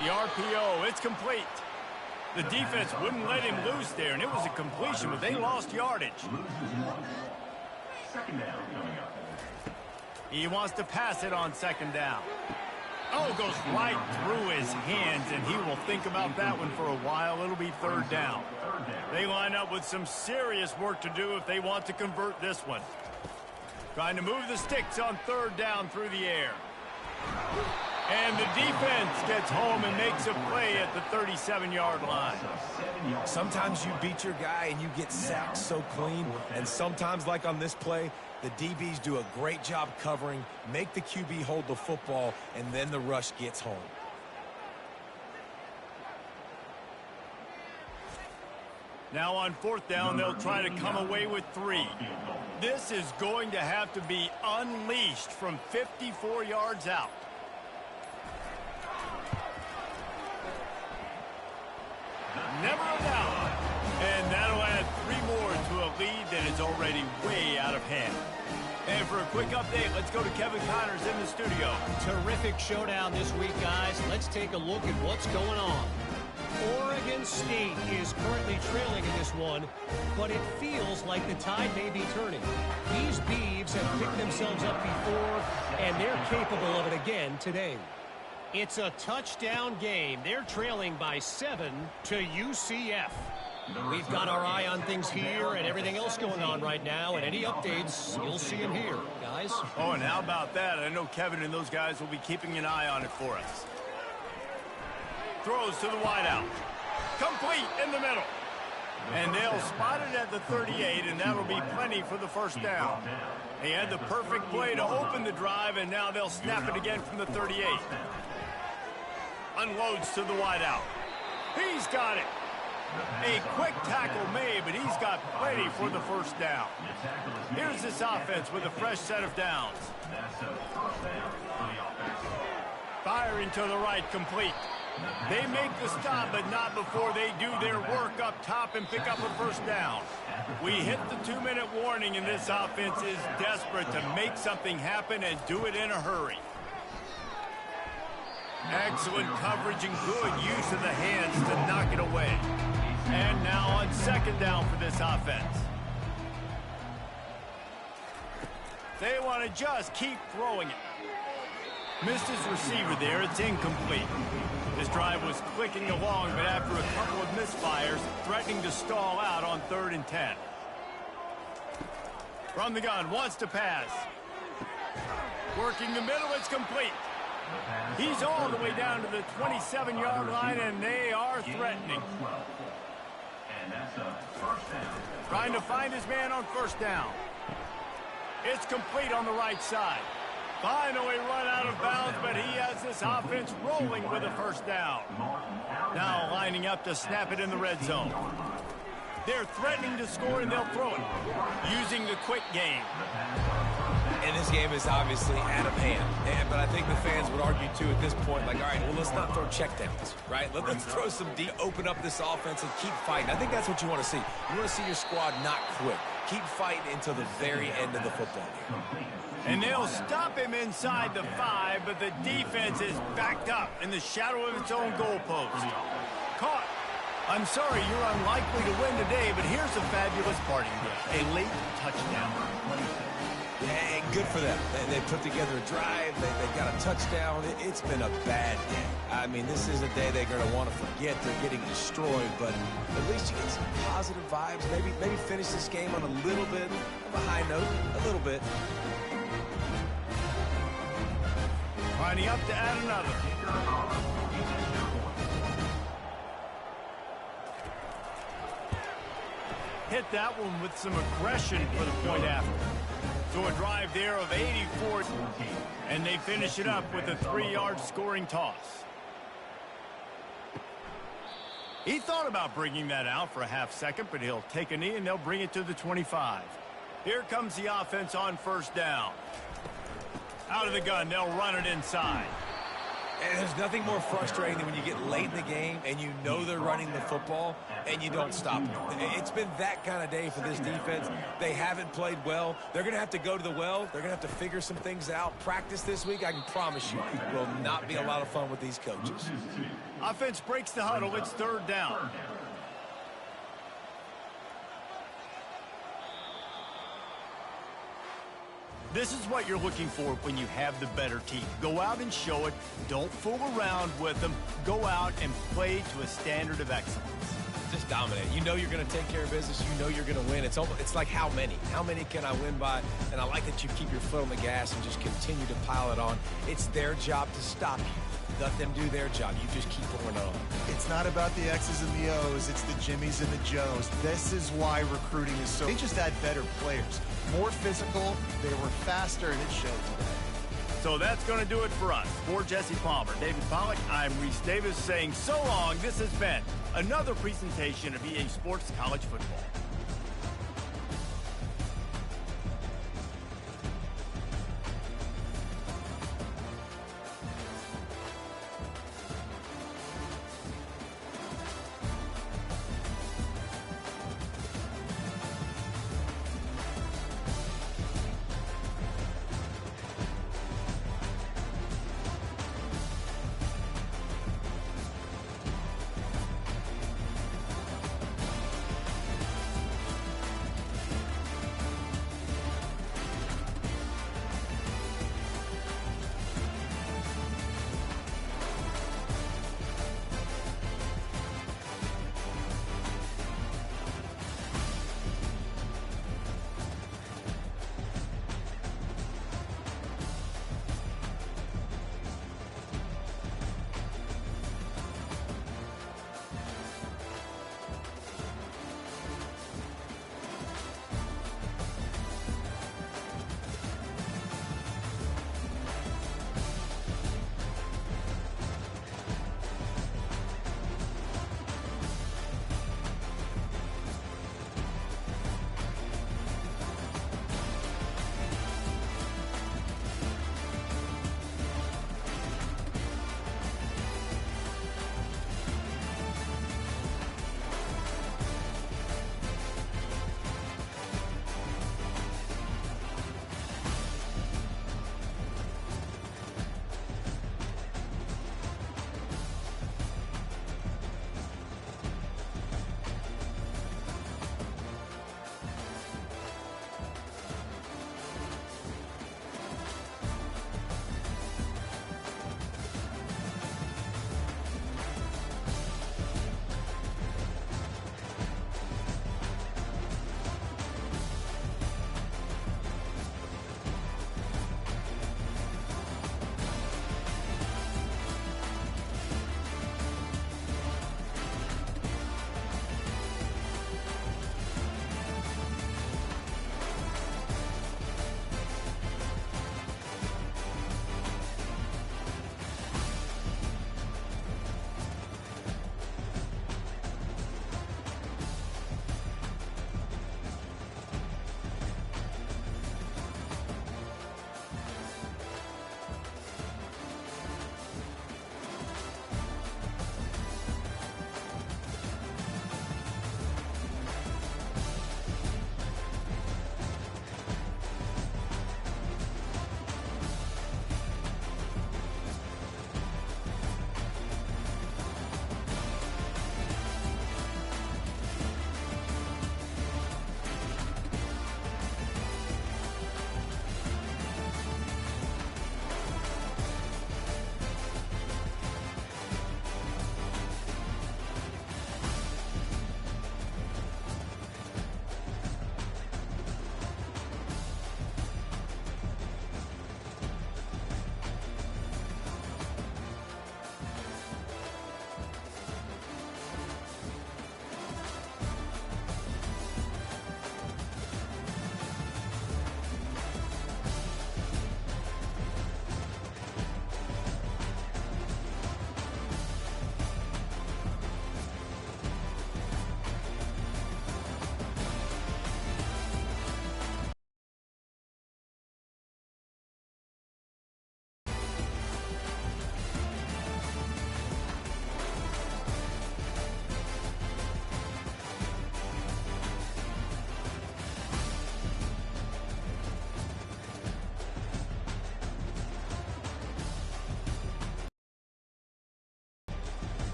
The RPO, it's complete. The defense wouldn't let him loose there, and it was a completion, but they lost yardage. He wants to pass it on second down. Oh, goes right through his hands, and he will think about that one for a while. It'll be third down. They line up with some serious work to do if they want to convert this one. Trying to move the sticks on third down through the air. And the defense gets home and makes a play at the 37-yard line. Sometimes you beat your guy and you get sacked so clean, and sometimes, like on this play, the DBs do a great job covering, make the QB hold the football, and then the rush gets home. Now on 4th down, they'll try to come away with 3. This is going to have to be unleashed from 54 yards out. Never a doubt. And that'll add 3 more to a lead that is already way out of hand. And for a quick update, let's go to Kevin Connors in the studio. Terrific showdown this week, guys. Let's take a look at what's going on. Oregon State is currently trailing in this one, but it feels like the tide may be turning. These Beavs have picked themselves up before, and they're capable of it again today. It's a touchdown game. They're trailing by 7 to UCF. We've got our eye on things here and everything else going on right now, and any updates, you'll see them here, guys. Oh, and how about that? I know Kevin and those guys will be keeping an eye on it for us. Throws to the wideout. Complete in the middle. And they'll spot it at the 38, and that'll be plenty for the first down. He had the perfect play to open the drive, and now they'll snap it again from the 38. Unloads to the wideout. He's got it. A quick tackle made, but he's got plenty for the first down. Here's this offense with a fresh set of downs. Firing to the right, complete. They make the stop, but not before they do their work up top and pick up a first down. We hit the 2-minute warning, and this offense is desperate to make something happen and do it in a hurry. Excellent coverage and good use of the hands to knock it away. And now on 2nd down for this offense. They want to just keep throwing it. Missed his receiver there. It's incomplete. This drive was clicking along, but after a couple of misfires, threatening to stall out on 3rd and 10. From the gun, wants to pass. Working the middle, it's complete. He's all the way down to the 27-yard line, and they are threatening. Trying to find his man on 1st down. It's complete on the right side. Finally run out of bounds, but he has this offense rolling with a 1st down. Now lining up to snap it in the red zone. They're threatening to score, and they'll throw it, using the quick game. And this game is obviously out of hand. But I think the fans would argue, too, at this point, like, all right, well, let's not throw checkdowns, right? Let's throw some deep, open up this offense and keep fighting. I think that's what you want to see. You want to see your squad not quit. Keep fighting until the very end of the football game. And they'll stop him inside the 5, but the defense is backed up in the shadow of its own goalpost. Caught. I'm sorry, you're unlikely to win today, but here's a fabulous parting gift. A late touchdown. Yeah, good for them. They put together a drive. They got a touchdown. It's been a bad day. I mean, this is a day they're going to want to forget. They're getting destroyed, but at least you get some positive vibes. Maybe finish this game on a little bit of a high note. A little bit. Lining up to add another. Hit that one with some aggression for the point after. So a drive there of 84, and they finish it up with a 3-yard scoring toss. He thought about bringing that out for a half second, but he'll take a knee and they'll bring it to the 25. Here comes the offense on 1st down. Out of the gun, they'll run it inside. And there's nothing more frustrating than when you get late in the game and you know they're running the football and you don't stop them. It's been that kind of day for this defense. They haven't played well. They're going to have to go to the well. They're going to have to figure some things out. Practice this week, I can promise you, will not be a lot of fun with these coaches. Offense breaks the huddle. It's 3rd down. This is what you're looking for when you have the better team. Go out and show it. Don't fool around with them. Go out and play to a standard of excellence. Just dominate. You know you're going to take care of business. You know you're going to win. It's like how many? How many can I win by? And I like that you keep your foot on the gas and just continue to pile it on. It's their job to stop you. Let them do their job. You just keep pouring it on. It's not about the X's and the O's. It's the Jimmies and the Joes. This is why recruiting is so... They just had better players. More physical. They were faster, and it showed today. So that's going to do it for us. For Jesse Palmer, David Pollack, I'm Reese Davis saying so long. This has been another presentation of EA Sports College Football.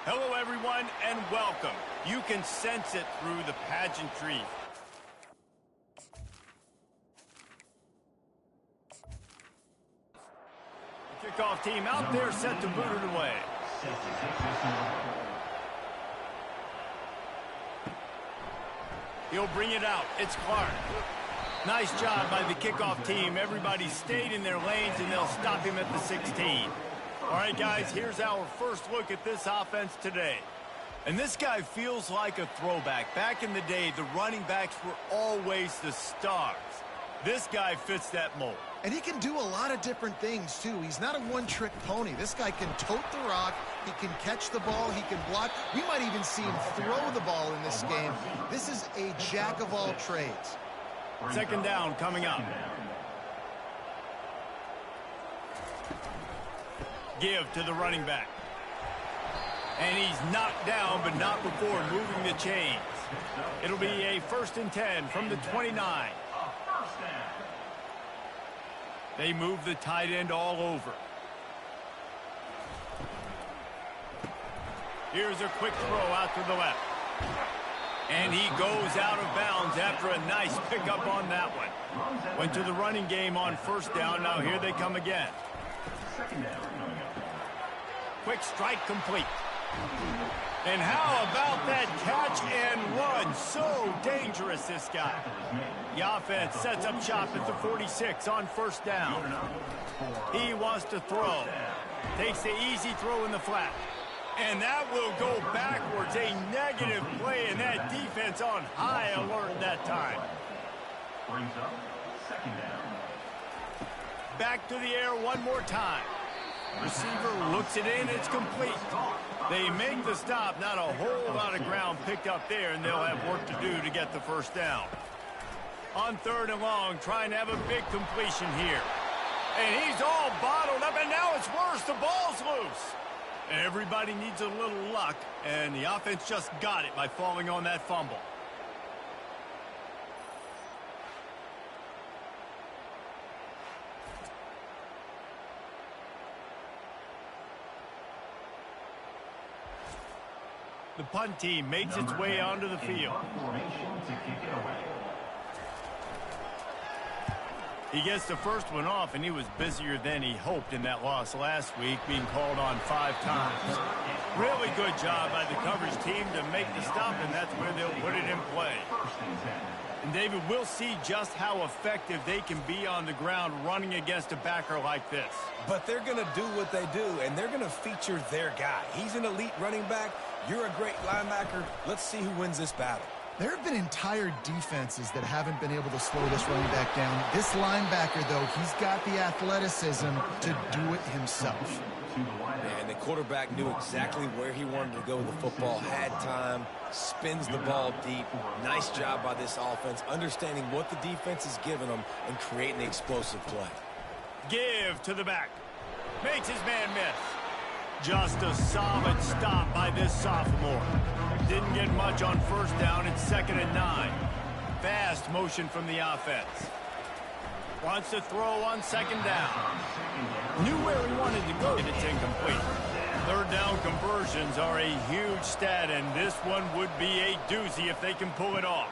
Hello, everyone, and welcome. You can sense it through the pageantry. The kickoff team out there set to boot it away. He'll bring it out. It's Clark. Nice job by the kickoff team. Everybody stayed in their lanes, and they'll stop him at the 16. All right, guys, here's our first look at this offense today. And this guy feels like a throwback. Back in the day, the running backs were always the stars. This guy fits that mold. And he can do a lot of different things, too. He's not a one-trick pony. This guy can tote the rock. He can catch the ball. He can block. We might even see him throw the ball in this game. This is a jack of all trades. Second down coming up. Give to the running back. And he's knocked down, but not before moving the chains. It'll be a 1st and 10 from the 29. They move the tight end all over. Here's a quick throw out to the left. And he goes out of bounds after a nice pickup on that one. Went to the running game on 1st down. Now here they come again. Quick strike complete. And how about that catch and run? So dangerous, this guy. The offense sets up shop at the 46 on 1st down. He wants to throw. Takes the easy throw in the flat. And that will go backwards. A negative play, and that defense on high alert that time. Brings up 2nd down. Back to the air one more time. Receiver looks it in. It's complete. They make the stop. Not a whole lot of ground picked up there, and they'll have work to do to get the 1st down. On 3rd and long, trying to have a big completion here. And he's all bottled up, and now it's worse. The ball's loose. Everybody needs a little luck, and the offense just got it by falling on that fumble. The punt team makes its way onto the field. He gets the first one off, and he was busier than he hoped in that loss last week, being called on 5 times. Really good job by the coverage team to make the stop, and that's where they'll put it in play. And, David, we'll see just how effective they can be on the ground running against a backer like this. But they're going to do what they do, and they're going to feature their guy. He's an elite running back. You're a great linebacker. Let's see who wins this battle. There have been entire defenses that haven't been able to slow this running back down. This linebacker, though, he's got the athleticism to do it himself. And the quarterback knew exactly where he wanted to go with the football, had time, spins the ball deep. Nice job by this offense, understanding what the defense is giving them and creating the explosive play. Give to the back. Makes his man miss. Just a solid stop by this sophomore. Didn't get much on 1st down. It's 2nd and 9. Fast motion from the offense. Wants to throw on 2nd down. Knew where he wanted to go, and it's incomplete. 3rd down conversions are a huge stat, and this one would be a doozy if they can pull it off.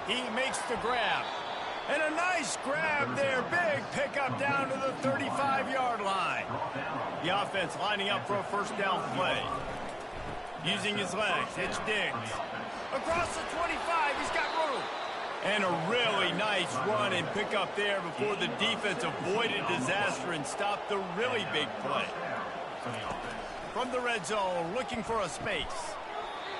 He makes the grab. And a nice grab there. Big pickup down to the 35-yard line. The offense lining up for a 1st down play. Using his legs, it's Diggs. Across the 25, he's got room. And a really nice run and pickup there before the defense avoided disaster and stopped the really big play. From the red zone, looking for a space.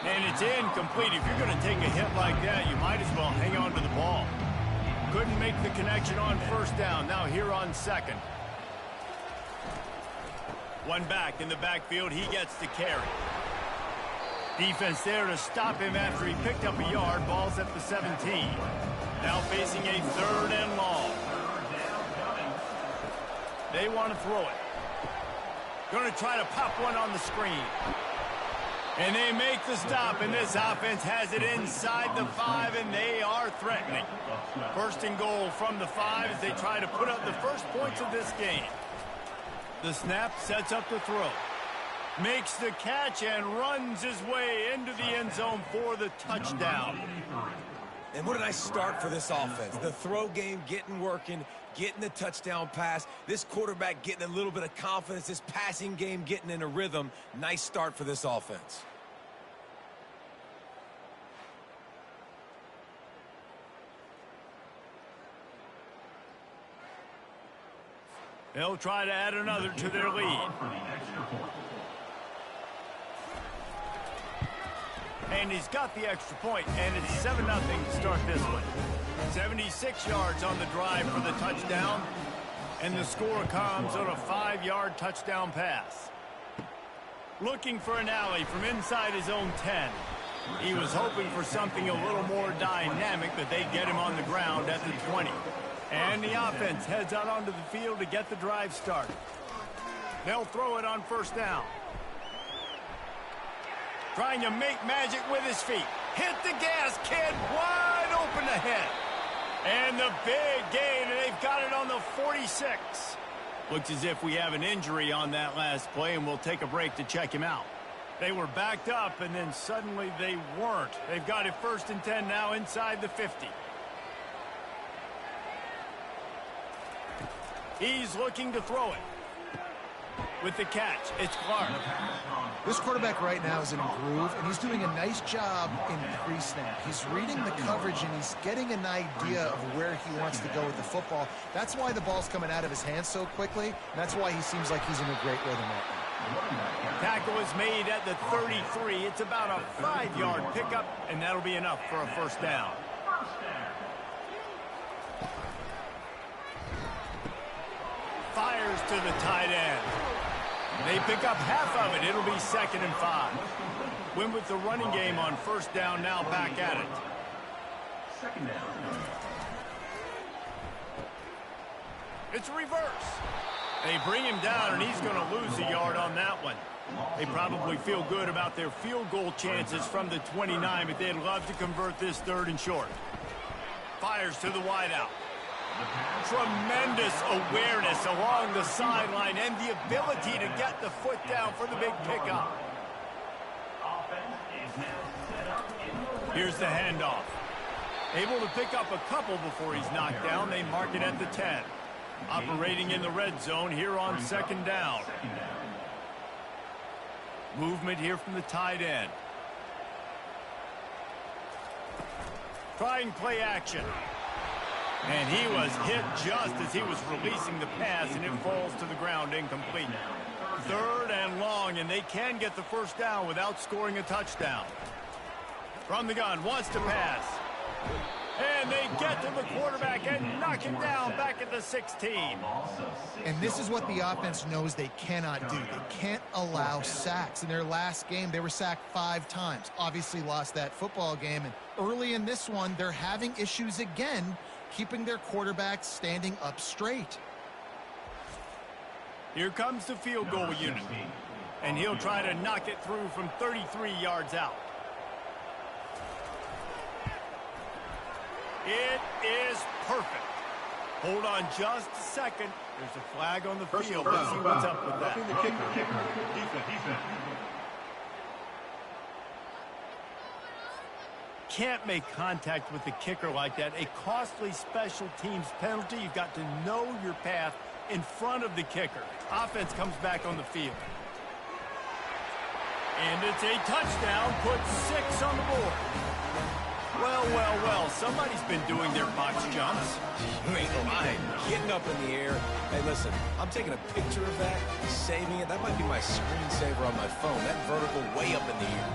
And it's incomplete. If you're going to take a hit like that, you might as well hang on to the ball. Couldn't make the connection on 1st down. Now here on 2nd. One back in the backfield. He gets the carry. Defense there to stop him after he picked up a yard. Ball's at the 17. Now facing a 3rd and long. They want to throw it. Going to try to pop one on the screen. And they make the stop, and this offense has it inside the 5, and they are threatening. 1st and goal from the 5 as they try to put up the first points of this game. The snap sets up the throw. Makes the catch and runs his way into the end zone for the touchdown. And what a nice start for this offense. The throw game getting working, getting the touchdown pass. This quarterback getting a little bit of confidence. This passing game getting in a rhythm. Nice start for this offense. They'll try to add another to their lead. And he's got the extra point, and it's 7-0 to start this one. 76 yards on the drive for the touchdown, and the score comes on a 5-yard touchdown pass. Looking for an alley from inside his own 10. He was hoping for something a little more dynamic, that they'd get him on the ground at the 20. And the offense heads out onto the field to get the drive started. They'll throw it on first down. Trying to make magic with his feet. Hit the gas, kid. Wide open ahead. And the big gain, and they've got it on the 46. Looks as if we have an injury on that last play, and we'll take a break to check him out. They were backed up, and then suddenly they weren't. They've got it 1st and 10 now inside the 50. He's looking to throw it. With the catch, it's Clark. This quarterback right now is in a groove, and he's doing a nice job in pre-snap. He's reading the coverage, and he's getting an idea of where he wants to go with the football. That's why the ball's coming out of his hands so quickly, and that's why he seems like he's in a great rhythm right now. Tackle is made at the 33. It's about a 5-yard pickup, and that'll be enough for a first down. Fires to the tight end. They pick up half of it. It'll be 2nd and 5. Win with the running game on first down, now back at it. Second down. It's reverse. They bring him down, and he's going to lose a yard on that one. They probably feel good about their field goal chances from the 29, but they'd love to convert this 3rd and short. Fires to the wideout. Tremendous awareness along the sideline and the ability to get the foot down for the big pickup. Here's the handoff. Able to pick up a couple before he's knocked down. They mark it at the 10. Operating in the red zone here on 2nd down. Movement here from the tight end. Trying play action. And he was hit just as he was releasing the pass, and it falls to the ground incomplete. 3rd and long, and they can get the first down without scoring a touchdown. From the gun, wants to pass. And they get to the quarterback and knock him down back at the 16. And this is what the offense knows they cannot do. They can't allow sacks. In their last game, they were sacked 5 times. Obviously lost that football game. And early in this one, they're having issues again keeping their quarterback standing up straight. Here comes the field goal unit. And he'll try to knock it through from 33 yards out. It is perfect. Hold on just a second. There's a flag on the field. Let's see what's up with that. The kicker. Defense. Can't make contact with the kicker like that. A costly special teams penalty. You've got to know your path in front of the kicker. Offense comes back on the field. And it's a touchdown. Puts 6 on the board. Well, somebody's been doing their box jumps. You ain't lying. Getting up in the air. Hey, listen, I'm taking a picture of that, saving it. That might be my screensaver on my phone. That vertical way up in the air.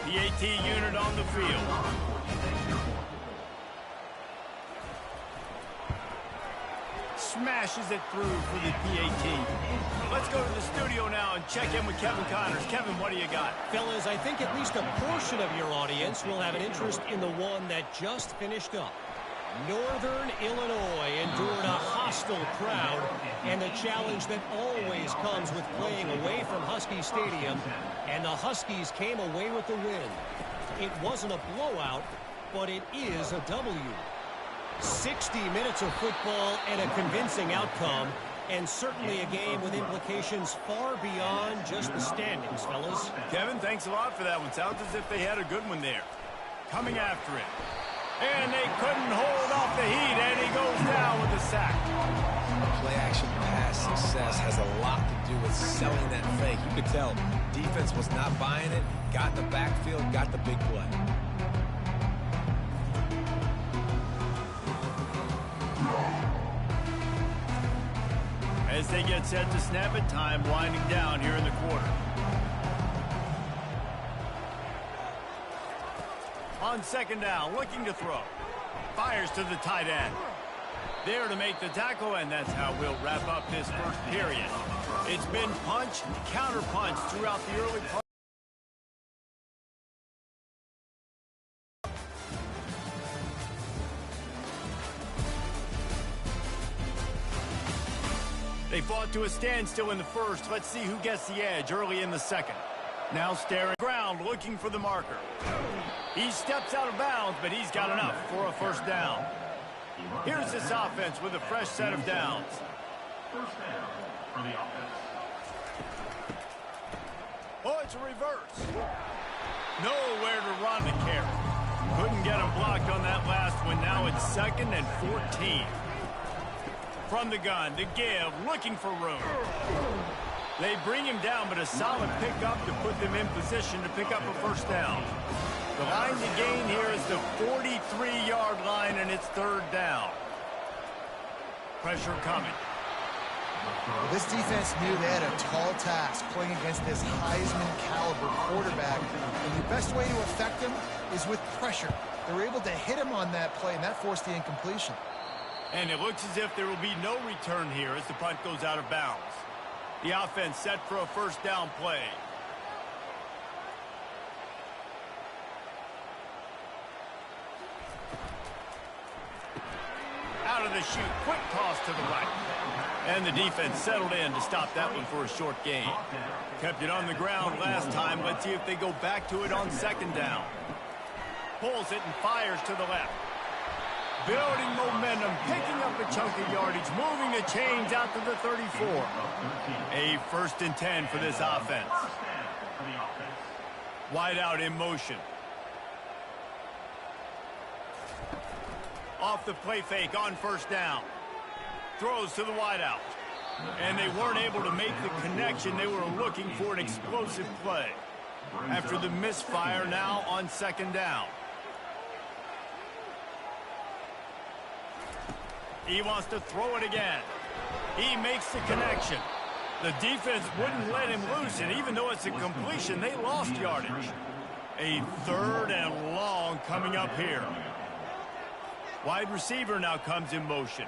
PAT unit on the field. Smashes it through for the PAT. Let's go to the studio now and check in with Kevin Connors. Kevin, what do you got? Fellas, I think at least a portion of your audience will have an interest in the one that just finished up. Northern Illinois endured a hostile crowd and the challenge that always comes with playing away from Husky Stadium, and the Huskies came away with the win. It wasn't a blowout, but it is a W. 60 minutes of football and a convincing outcome, and certainly a game with implications far beyond just the standings, fellas. Kevin, thanks a lot for that one. Sounds as if they had a good one there. Coming after it. And they couldn't hold off the heat, and he goes down with a sack. Play-action pass success has a lot to do with selling that fake. You could tell defense was not buying it, got in the backfield, got the big play. As they get set to snap it, time winding down here in the quarter. On second down, looking to throw. Fires to the tight end. There to make the tackle, and that's how we'll wrap up this first period. It's been punch, counter punch throughout the early part. They fought to a standstill in the first. Let's see who gets the edge early in the second. Now staring ground, looking for the marker. He steps out of bounds, but he's got enough for a first down. Here's this offense with a fresh set of downs. First down for the offense. Oh, it's a reverse. Nowhere to run the carry. Couldn't get him blocked on that last one. Now it's 2nd and 14. From the gun, the give, looking for room. They bring him down, but a solid pickup to put them in position to pick up a first down. The line to gain here is the 43-yard line, and it's 3rd down. Pressure coming. Well, this defense knew they had a tall task playing against this Heisman-caliber quarterback, and the best way to affect him is with pressure. They were able to hit him on that play, and that forced the incompletion. And it looks as if there will be no return here as the punt goes out of bounds. The offense set for a first down play. Out of the chute, quick toss to the right. And the defense settled in to stop that one for a short gain. Kept it on the ground last time. Let's see if they go back to it on 2nd down. Pulls it and fires to the left. Building momentum, picking up a chunk of yardage, moving the chains out to the 34. A 1st and 10 for this offense. Wide out in motion. Off the play fake on 1st down. Throws to the wide out. And they weren't able to make the connection. They were looking for an explosive play. After the misfire, now on 2nd down. He wants to throw it again. He makes the connection. The defense wouldn't let him loose, and even though it's a completion, they lost yardage. A 3rd and long coming up here. Wide receiver now comes in motion.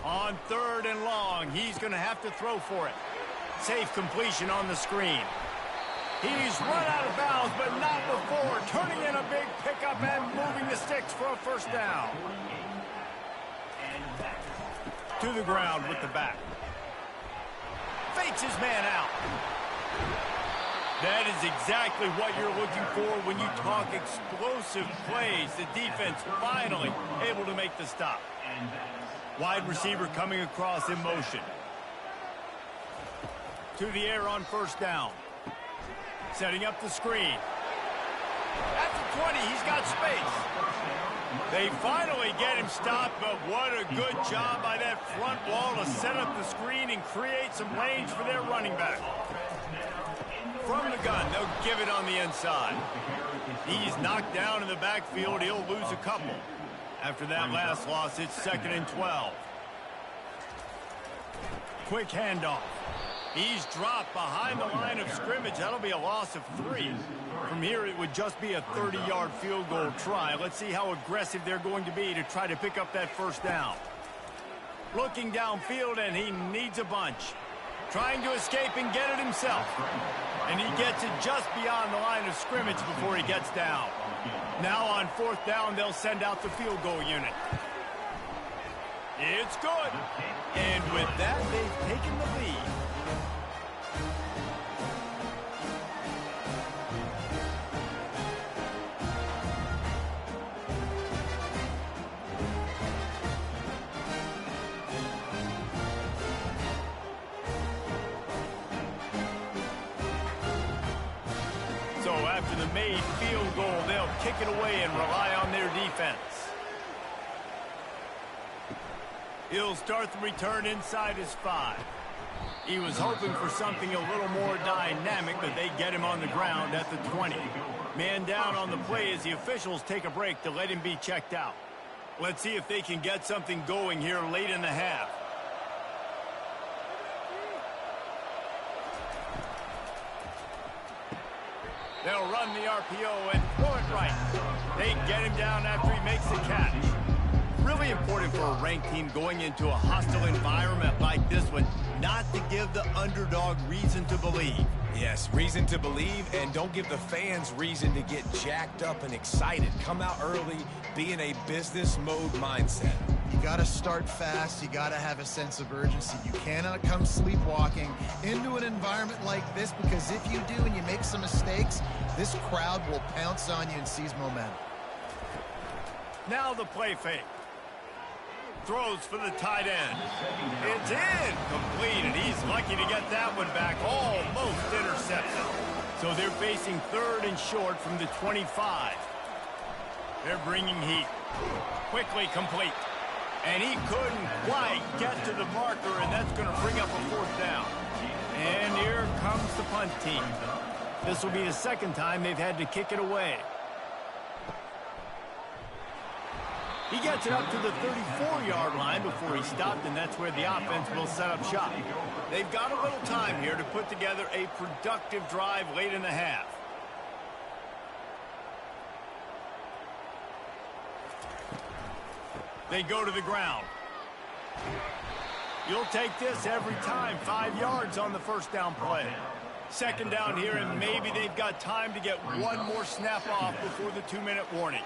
On 3rd and long, he's going to have to throw for it. Safe completion on the screen. He's run out of bounds, but not before. Turning in a big pickup and moving the sticks for a first down. To the ground with the back. Fakes his man out. That is exactly what you're looking for when you talk explosive plays. The defense finally able to make the stop. Wide receiver coming across in motion. To the air on 1st down. Setting up the screen. At the 20, he's got space. They finally get him stopped, but what a good job by that front wall to set up the screen and create some lanes for their running back. From the gun, they'll give it on the inside. He's knocked down in the backfield. He'll lose a couple. After that last loss, it's 2nd and 12. Quick handoff. He's dropped behind the line of scrimmage. That'll be a loss of 3. From here, it would just be a 30-yard field goal try. Let's see how aggressive they're going to be to try to pick up that first down. Looking downfield, and he needs a bunch. Trying to escape and get it himself. And he gets it just beyond the line of scrimmage before he gets down. Now on 4th down, they'll send out the field goal unit. It's good. And with that, they've taken the lead. So after the made field goal, they'll kick it away and rely on their defense. He'll start the return inside his 5. He was hoping for something a little more dynamic, but they get him on the ground at the 20. Man down on the play as the officials take a break to let him be checked out. Let's see if they can get something going here late in the half. They'll run the RPO and throw it right. They get him down after he makes the catch. Really important for a ranked team going into a hostile environment like this one, not to give the underdog reason to believe. Yes, reason to believe, and don't give the fans reason to get jacked up and excited. Come out early, be in a business mode mindset. You got to start fast. You got to have a sense of urgency. You cannot come sleepwalking into an environment like this, because if you do and you make some mistakes, this crowd will pounce on you and seize momentum. Now the play fake. Throws for the tight end. It's in. Complete, and he's lucky to get that one back. Almost intercepted. So they're facing 3rd and short from the 25. They're bringing heat. Quickly complete. And he couldn't quite get to the marker, and that's going to bring up a 4th down. And here comes the punt team. This will be the 2nd time they've had to kick it away. He gets it up to the 34-yard line before he stopped, and that's where the offense will set up shop. They've got a little time here to put together a productive drive late in the half. They go to the ground. You'll take this every time. 5 yards on the 1st down play. 2nd down here, and maybe they've got time to get one more snap off before the 2-minute warning.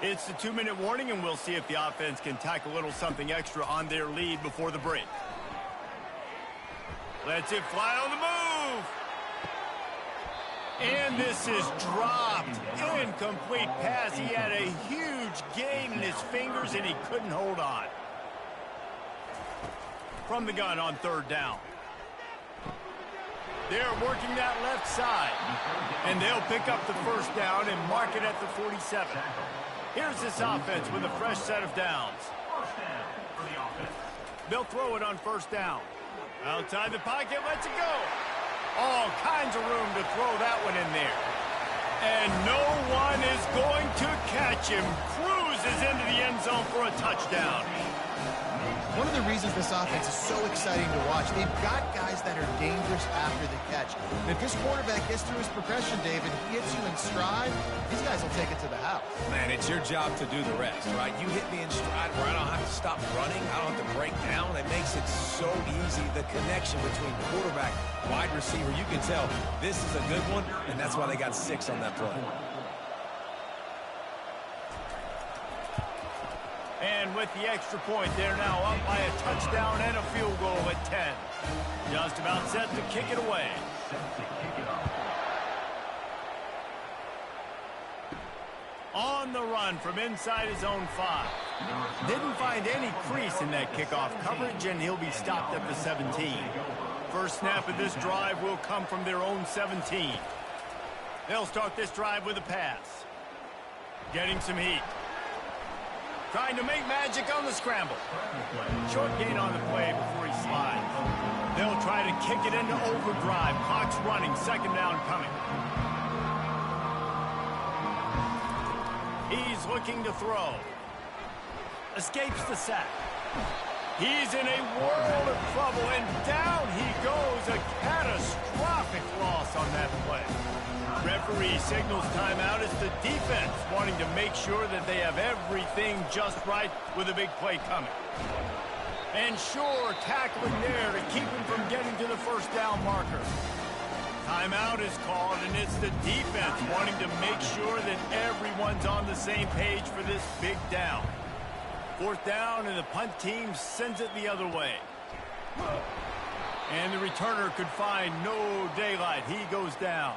It's the 2-minute warning, and we'll see if the offense can tack a little something extra on their lead before the break. Lets it fly on the move. And this is dropped. Incomplete pass. He had a huge gain in his fingers, and he couldn't hold on. From the gun on 3rd down. They're working that left side. And they'll pick up the 1st down and mark it at the 47. Here's this offense with a fresh set of downs. They'll throw it on 1st down. Outside the pocket, lets it go. All kinds of room to throw that one in there. And no one is going to catch him. Cruises into the end zone for a touchdown. One of the reasons this offense is so exciting to watch, they've got guys that are dangerous after the catch. And if this quarterback gets through his progression, David, he hits you in stride, these guys will take it to the house. Man, it's your job to do the rest, right? You hit me in stride where I don't have to stop running. I don't have to break down. It makes it so easy. The connection between quarterback, wide receiver, you can tell this is a good one, and that's why they got 6 on that play. And with the extra point, they're now up by a touchdown and a field goal at 10. Just about set to kick it away. On the run from inside his own 5. Didn't find any crease in that kickoff coverage, and he'll be stopped at the 17. First snap of this drive will come from their own 17. They'll start this drive with a pass. Getting some heat. Trying to make magic on the scramble. Short gain on the play before he slides. They'll try to kick it into overdrive. Clock's running. 2nd down coming. He's looking to throw. Escapes the sack. He's in a world of trouble, and down he goes. A catastrophic loss on that play. Referee signals timeout. It's the defense wanting to make sure that they have everything just right with a big play coming. And sure, tackling there to keep him from getting to the 1st down marker. Timeout is called, and it's the defense wanting to make sure that everyone's on the same page for this big down. 4th down, and the punt team sends it the other way. And the returner could find no daylight. He goes down.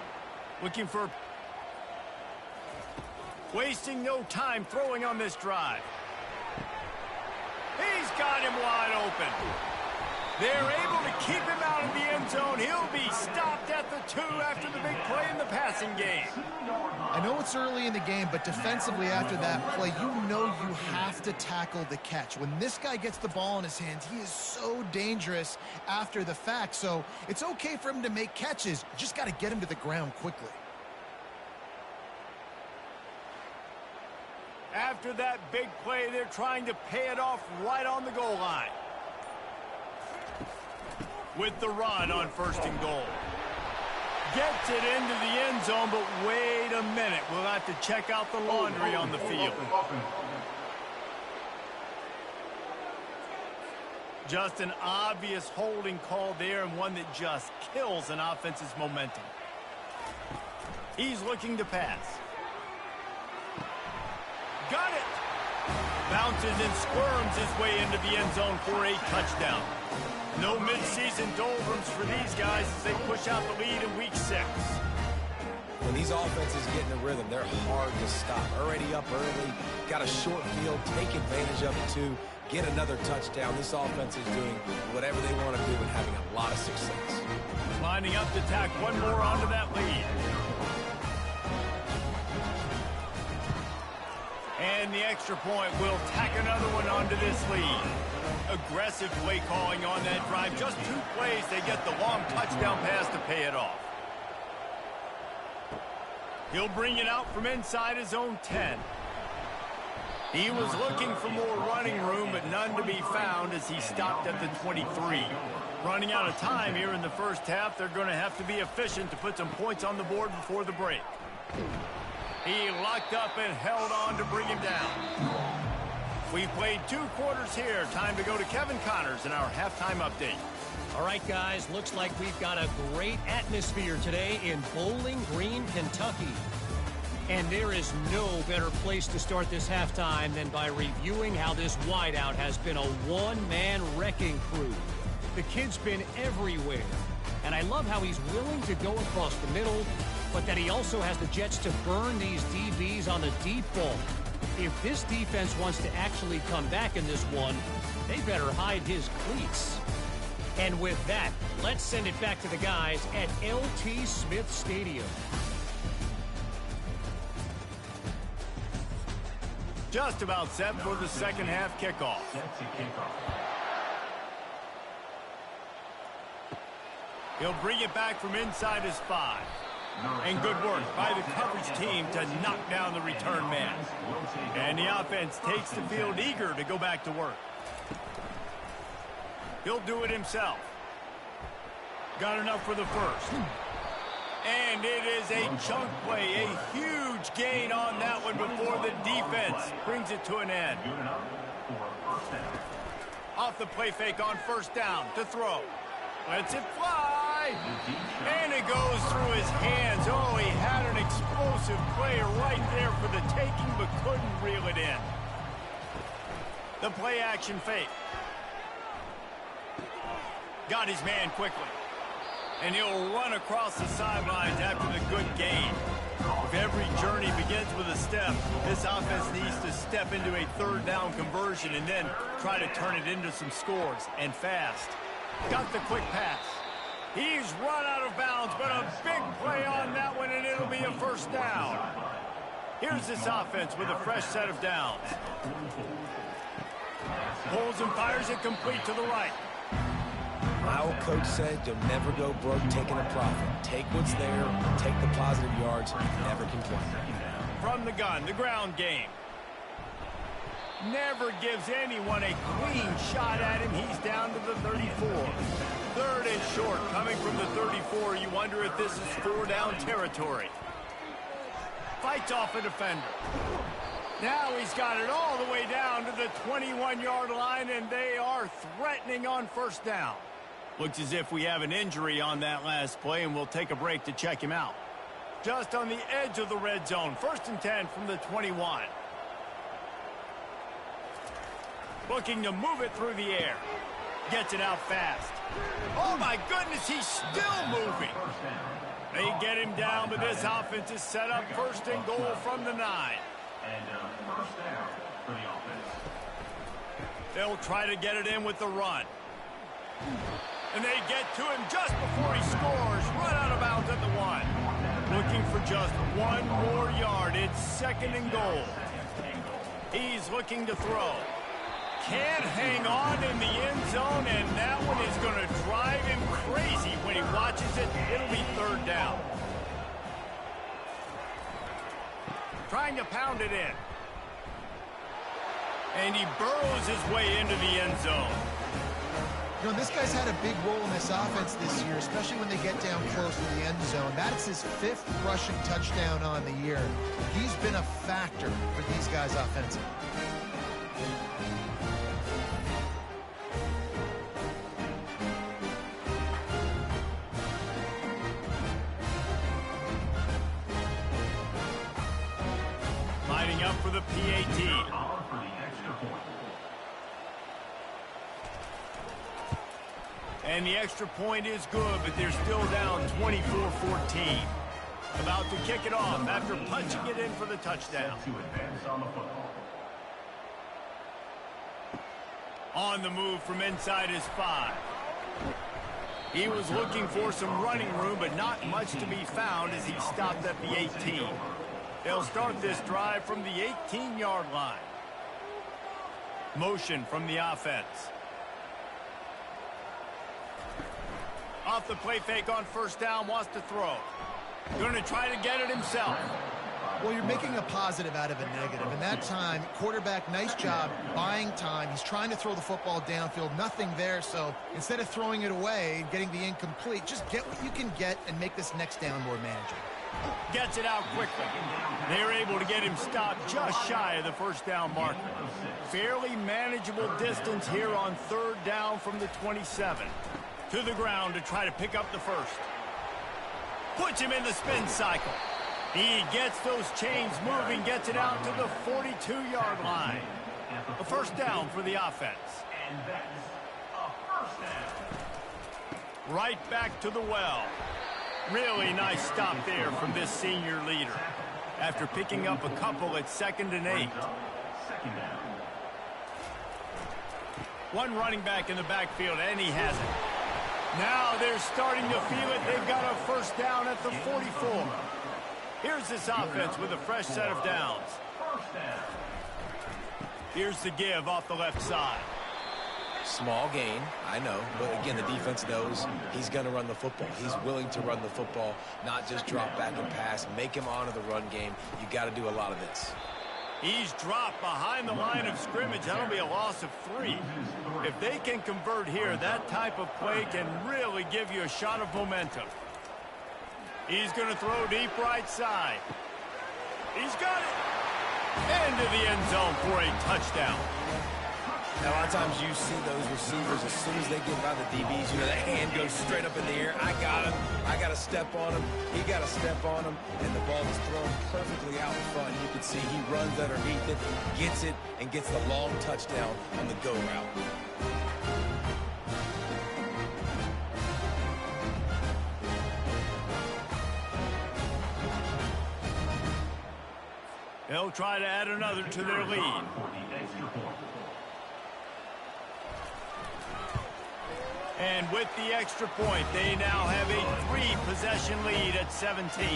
Looking for... Wasting no time throwing on this drive. He's got him wide open. They're able to keep him out of the end zone. He'll be stopped at the 2 after the big play in the passing game. I know it's early in the game, but defensively after that play, you know you have to tackle the catch. When this guy gets the ball in his hands, he is so dangerous after the fact. So it's okay for him to make catches. You just got to get him to the ground quickly. After that big play, they're trying to pay it off right on the goal line. With the run on 1st and goal. Gets it into the end zone, but wait a minute. We'll have to check out the laundry on the field. Just an obvious holding call there, and one that just kills an offense's momentum. He's looking to pass. Got it! Bounces and squirms his way into the end zone for a touchdown. No midseason doldrums for these guys as they push out the lead in Week 6. When these offenses get in a rhythm, they're hard to stop. Already up early, got a short field, take advantage of it too, get another touchdown. This offense is doing whatever they want to do and having a lot of success. Lining up to tack one more onto that lead. And the extra point will tack another one onto this lead. Aggressive play calling on that drive. Just 2 plays, they get the long touchdown pass to pay it off. He'll bring it out from inside his own 10. He was looking for more running room, but none to be found as he stopped at the 23. Running out of time here in the first half, they're going to have to be efficient to put some points on the board before the break. He locked up and held on to bring him down. We played 2 quarters here. Time to go to Kevin Connors in our halftime update. All right, guys, looks like we've got a great atmosphere today in Bowling Green, Kentucky. And there is no better place to start this halftime than by reviewing how this wideout has been a one-man wrecking crew. The kid's been everywhere, and I love how he's willing to go across the middle, but that he also has the Jets to burn these DBs on the deep ball. If this defense wants to actually come back in this one, they better hide his cleats. And with that, let's send it back to the guys at L.T. Smith Stadium. Just about set for the second half kickoff. He'll bring it back from inside his 5. And good work by the coverage team to knock down the return man. And the offense takes the field eager to go back to work. He'll do it himself. Got enough for the first. And it is a chunk play, a huge gain on that one before the defense brings it to an end. Off the play fake on 1st down to throw. Lets it fly. And it goes through his hands. Oh, he had an explosive play right there for the taking, but couldn't reel it in. The play action fake. Got his man quickly. And he'll run across the sidelines after the good gain. If every journey begins with a step, this offense needs to step into a 3rd down conversion and then try to turn it into some scores, and fast. Got the quick pass. He's run out of bounds, but a big play on that one, and it'll be a 1st down. Here's this offense with a fresh set of downs. Pulls and fires it complete to the right. My old coach said you'll never go broke taking a profit. Take what's there, take the positive yards, and never complain. From the gun, the ground game. Never gives anyone a clean shot at him. He's down to the 34. 3rd and short, coming from the 34. You wonder if this is 4-down territory. Fights off a defender. Now he's got it all the way down to the 21-yard line, and they are threatening on 1st down. Looks as if we have an injury on that last play, and we'll take a break to check him out. Just on the edge of the red zone. 1st and 10 from the 21. Looking to move it through the air. Gets it out fast. Oh, my goodness, he's still moving. They get him down, but this offense is set up 1st and goal from the 9. And 1st down for the offense. They'll try to get it in with the run. And they get to him just before he scores. Run out of bounds at the 1. Looking for just 1 more yard. It's 2nd and goal. He's looking to throw. Can't hang on in the end zone, and that one is going to drive him crazy when he watches it. It'll be 3rd down. Trying to pound it in. And he burrows his way into the end zone. You know, this guy's had a big role in this offense this year, especially when they get down close to the end zone. That's his 5th rushing touchdown on the year. He's been a factor for these guys offensively. Lining up for the PAT. And the extra point is good, but they're still down 24-14. About to kick it off after punching it in for the touchdown. On the move from inside his 5. He was looking for some running room, but not much to be found as he stopped at the 18. They'll start this drive from the 18-yard line. Motion from the offense. Off the play fake on 1st down, wants to throw. Going to try to get it himself. Well, you're making a positive out of a negative. And that time, quarterback, nice job buying time. He's trying to throw the football downfield. Nothing there, so instead of throwing it away and getting the incomplete, just get what you can get and make this next down more manageable. Gets it out quickly. They're able to get him stopped just shy of the 1st down marker. Fairly manageable distance here on 3rd down from the 27. To the ground to try to pick up the 1st. Puts him in the spin cycle. He gets those chains moving, gets it out to the 42-yard line. A 1st down for the offense. And that's a 1st down. Right back to the well. Really nice stop there from this senior leader. After picking up a couple at 2nd and 8. 2nd down. One running back in the backfield, and he has it. Now they're starting to feel it. They've got a 1st down at the 44. Here's this offense with a fresh set of downs. 1st down. Here's the give off the left side. Small gain, I know, but again, the defense knows he's going to run the football. He's willing to run the football, not just drop back and pass, make him honor the run game. You got to do a lot of this. He's dropped behind the line of scrimmage. That'll be a loss of 3. If they can convert here, that type of play can really give you a shot of momentum. He's going to throw deep right side. He's got it. Into the end zone for a touchdown. Now, a lot of times you see those receivers, as soon as they get by the DBs, you know, that hand goes straight up in the air. I got him. I got to step on him. He got to step on him. And the ball is thrown perfectly out in front. You can see he runs underneath it, gets it, and gets the long touchdown on the go route. They'll try to add another to their lead. And with the extra point, they now have a 3-possession lead at 17.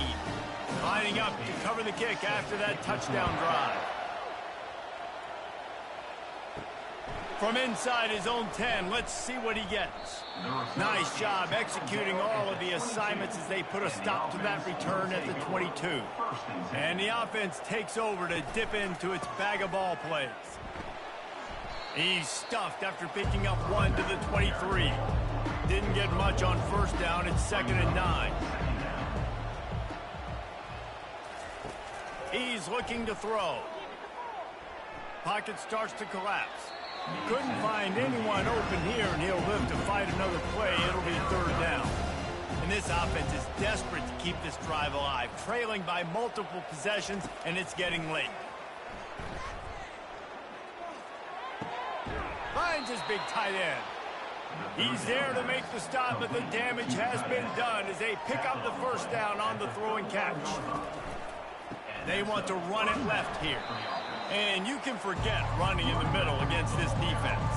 Lining up to cover the kick after that touchdown drive. From inside his own 10, let's see what he gets. Nice job executing all of the assignments as they put a stop to that return at the 22. And the offense takes over to dip into its bag of ball plays. He's stuffed after picking up 1 to the 23. Didn't get much on 1st down. It's 2nd and 9. He's looking to throw. Pocket starts to collapse. Couldn't find anyone open here, and he'll live to fight another play. It'll be 3rd down. And this offense is desperate to keep this drive alive, trailing by multiple possessions, and it's getting late. Finds his big tight end. He's there to make the stop, but the damage has been done as they pick up the 1st down on the throw and catch. They want to run it left here. And you can forget running in the middle against this defense.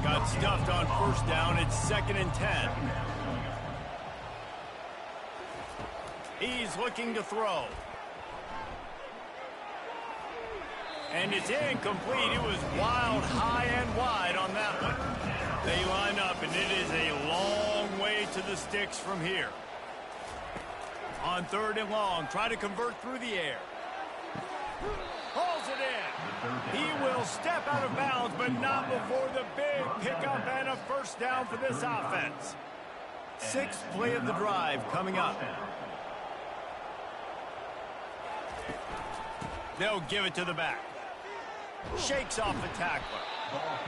Got stuffed on first down. It's 2nd and 10. He's looking to throw. And it's incomplete. It was wild, high and wide on that one. They line up, and it is a long way to the sticks from here. On 3rd and long, try to convert through the air. Pulls it in. He will step out of bounds, but not before the big pickup and a first down for this offense. 6th play of the drive coming up. They'll give it to the back. Shakes off the tackler.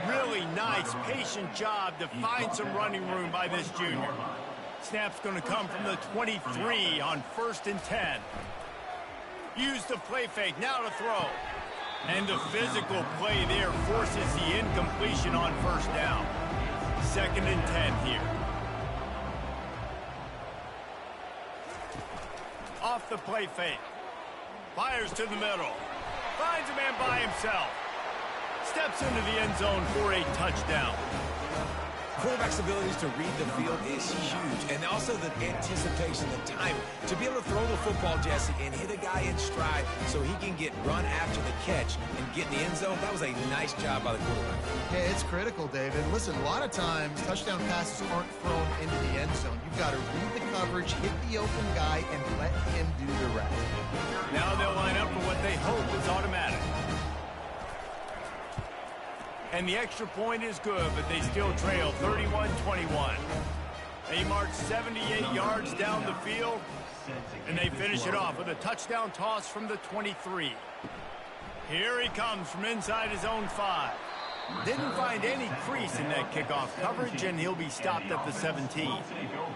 Really nice, patient job to find some running room by this junior. Snap's going to come from the 23 on 1st and 10. Use the play fake, now to throw. And the physical play there forces the incompletion on first down. 2nd and 10 here. Off the play fake. Fires to the middle. Finds a man by himself. Steps into the end zone for a touchdown. Quarterback's abilities to read the field is huge. And also the anticipation, the time to be able to throw the football, Jesse, and hit a guy in stride so he can get run after the catch and get in the end zone. That was a nice job by the quarterback. Yeah, it's critical, David. Listen, a lot of times touchdown passes aren't thrown into the end zone. You've got to read the coverage, hit the open guy, and let him do the rest. Now they'll line up for what they hope is automatic. And the extra point is good, but they still trail 31-21. They march 78 yards down the field, and they finish it off with a touchdown toss from the 23. Here he comes from inside his own 5. Didn't find any crease in that kickoff coverage, and he'll be stopped at the 17.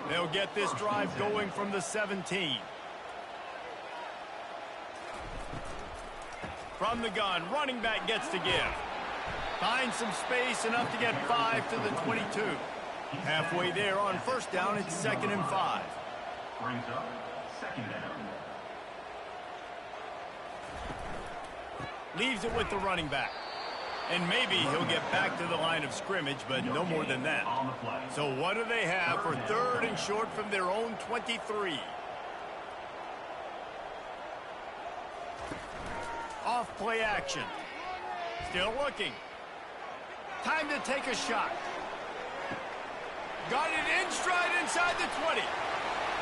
They'll get this drive going from the 17. From the gun, running back gets to give. Finds some space, enough to get 5 to the 22. Halfway there on first down, it's 2nd and 5. Brings up 2nd down. Leaves it with the running back. And maybe he'll get back to the line of scrimmage, but no more than that. So what do they have for 3rd and short from their own 23? Off play action. Still looking. Time to take a shot. Got it in stride inside the 20.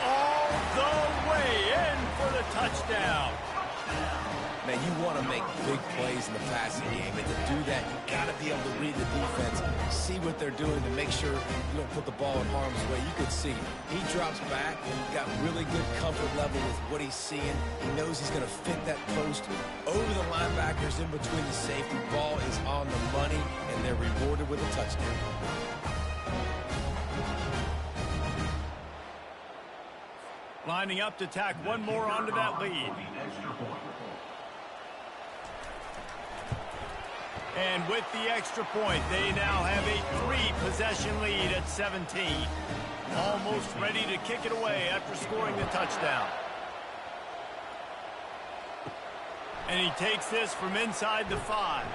All the way in for the touchdown. Man, you want to make big plays in the passing game, and to do that, you got to be able to read the defense, see what they're doing to make sure you don't put the ball in harm's way. You could see he drops back and got really good comfort level with what he's seeing. He knows he's going to fit that post over the linebackers in between the safety. Ball is on the money, and they're rewarded with a touchdown. Lining up to tack one more onto that lead. And with the extra point, they now have a 3-possession lead at 17. Almost ready to kick it away after scoring the touchdown. And he takes this from inside the 5.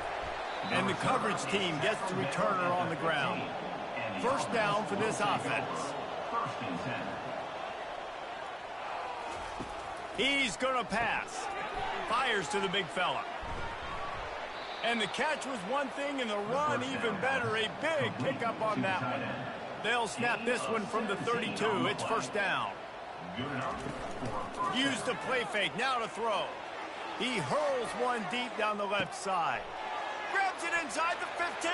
And the coverage team gets the returner on the ground. First down for this offense. 1st and 10. He's going to pass. Fires to the big fella. And the catch was one thing, and the run even better. A big pickup on that one. They'll snap this one from the 32. It's first down. Use the play fake. Now to throw. He hurls one deep down the left side. Grabs it inside the 15.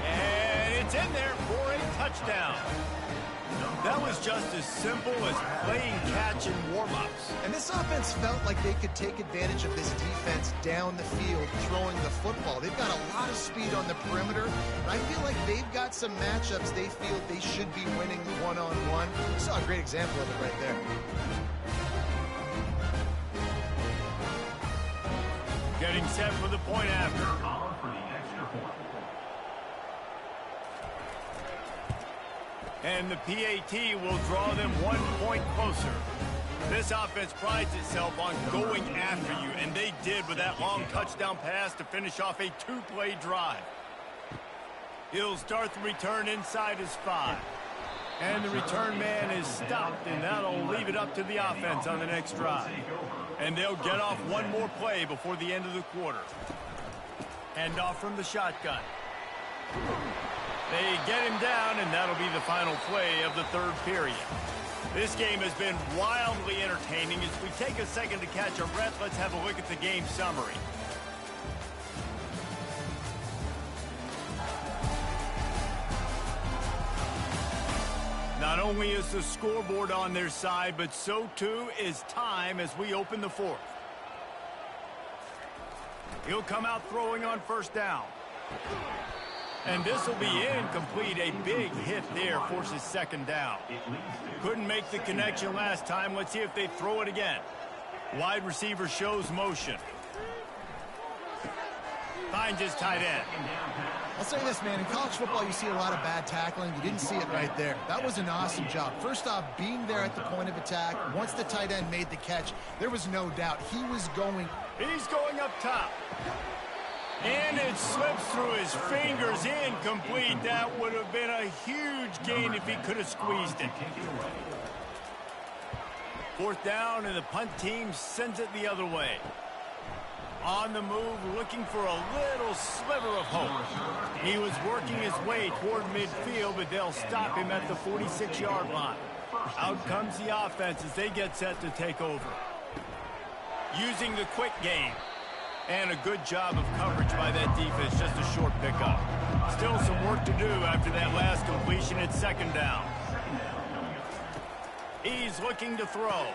And it's in there for a touchdown. That was just as simple as playing catch in warm-ups. And this offense felt like they could take advantage of this defense down the field, throwing the football. They've got a lot of speed on the perimeter, and I feel like they've got some matchups they feel they should be winning one-on-one. You saw a great example of it right there. Getting set for the point after. For the extra point. And the PAT will draw them 1 point closer. This offense prides itself on going after you, and they did with that long touchdown pass to finish off a 2-play drive. He'll start the return inside his 5. And the return man is stopped, and that'll leave it up to the offense on the next drive. And they'll get off one more play before the end of the quarter. Hand off from the shotgun. They get him down, and that'll be the final play of the third period. This game has been wildly entertaining. As we take a second to catch our breath, let's have a look at the game summary. Not only is the scoreboard on their side, but so too is time as we open the fourth. He'll come out throwing on first down. And this will be incomplete. A big hit there forces second down. Couldn't make the connection last time. Let's see if they throw it again. Wide receiver shows motion. Finds his tight end. I'll say this, man. In college football, you see a lot of bad tackling. You didn't see it right there. That was an awesome job. First off, being there at the point of attack. Once the tight end made the catch, there was no doubt he was going. He's going up top. And it slips through his fingers, incomplete. That would have been a huge gain if he could have squeezed it. Fourth down, and the punt team sends it the other way. On the move, looking for a little sliver of hope. He was working his way toward midfield, but they'll stop him at the 46-yard line. Out comes the offense as they get set to take over. Using the quick game. And a good job of coverage by that defense, just a short pickup. Still some work to do after that last completion at second down. He's looking to throw.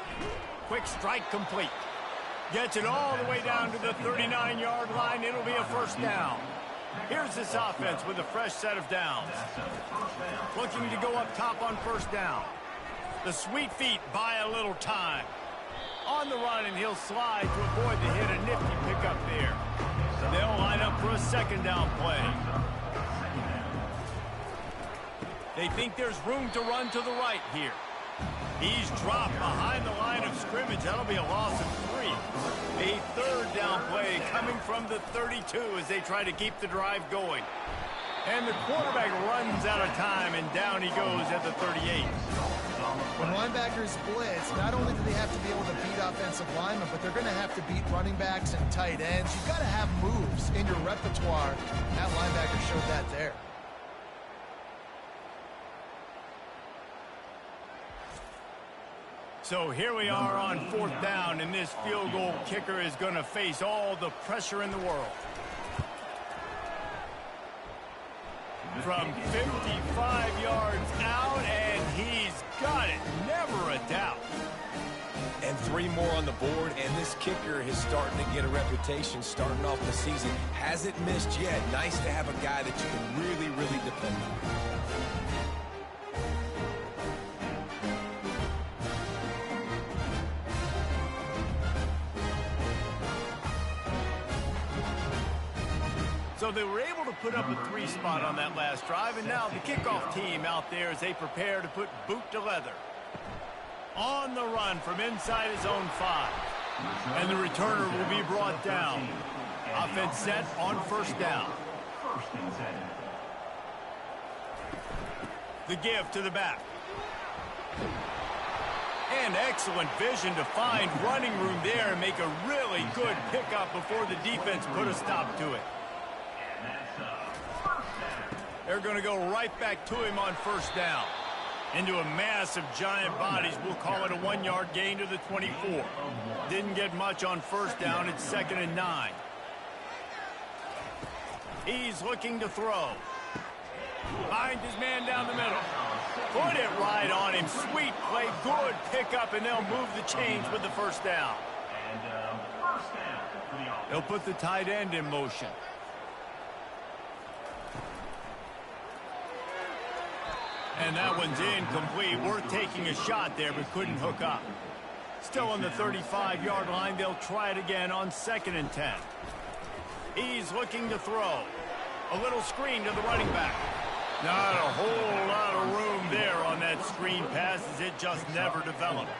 Quick strike complete. Gets it all the way down to the 39-yard line. It'll be a first down. Here's this offense with a fresh set of downs. Looking to go up top on first down. The sweet feet buy a little time. On the run, and he'll slide to avoid the hit. A nifty pickup there. They'll line up for a second down play. They think there's room to run to the right here. He's dropped behind the line of scrimmage. That'll be a loss of 3. A third down play coming from the 32 as they try to keep the drive going. And the quarterback runs out of time, and down he goes at the 38. When linebackers blitz, not only do they have to be able to beat offensive linemen, but they're going to have to beat running backs and tight ends. You've got to have moves in your repertoire. That linebacker showed that there. So here we are on fourth down, and this field goal kicker is going to face all the pressure in the world. From 55 yards out, and he's got it. Never a doubt. And 3 more on the board, and this kicker is starting to get a reputation starting off the season. Hasn't missed yet. Nice to have a guy that you can really, really depend on. So they were able to put up a 3 spot on that last drive, and now the kickoff team out there as they prepare to put boot to leather. On the run from inside his own 5. And the returner will be brought down. Offense set on first down. The give to the back. And excellent vision to find running room there and make a really good pickup before the defense put a stop to it. They're going to go right back to him on first down. Into a mass of giant bodies. We'll call it a 1-yard gain to the 24. Didn't get much on first down. It's 2nd and 9. He's looking to throw. Finds his man down the middle. Put it right on him. Sweet play. Good pickup, and they'll move the chains with the first down. They'll put the tight end in motion. And that one's incomplete. Worth taking a shot there, but couldn't hook up. Still on the 35-yard line. They'll try it again on 2nd and 10. He's looking to throw. A little screen to the running back. Not a whole lot of room there on that screen pass as it just never developed.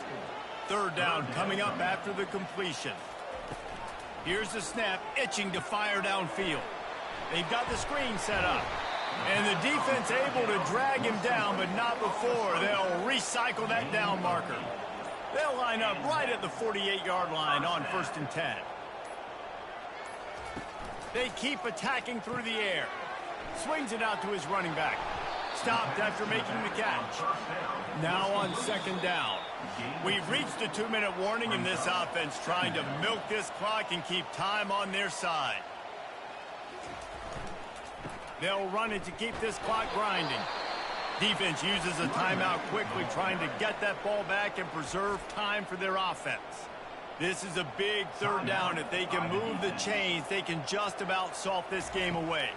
Third down coming up after the completion. Here's the snap, itching to fire downfield. They've got the screen set up. And the defense able to drag him down, but not before. They'll recycle that down marker. They'll line up right at the 48-yard line on 1st and 10. They keep attacking through the air. Swings it out to his running back. Stopped after making the catch. Now on 2nd down. We've reached a 2-minute warning in this offense, trying to milk this clock and keep time on their side. They'll run it to keep this clock grinding. Defense uses a timeout quickly, trying to get that ball back and preserve time for their offense. This is a big 3rd down. If they can move the chains, they can just about salt this game away.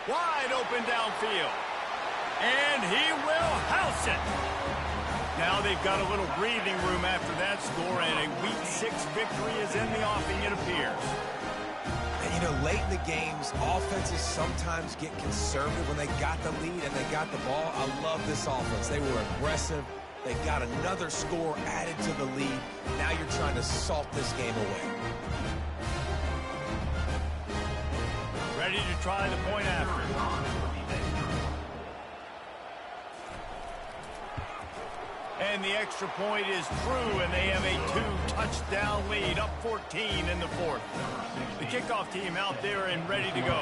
Wide open downfield. And he will house it. Now they've got a little breathing room after that score, and a Week 6 victory is in the offing, it appears. And, you know, late in the games, offenses sometimes get conservative when they got the lead and they got the ball. I love this offense. They were aggressive. They got another score added to the lead. Now you're trying to salt this game away. Ready to try the point after. And the extra point is true, and they have a 2-touchdown lead, up 14 in the 4th. The kickoff team out there and ready to go.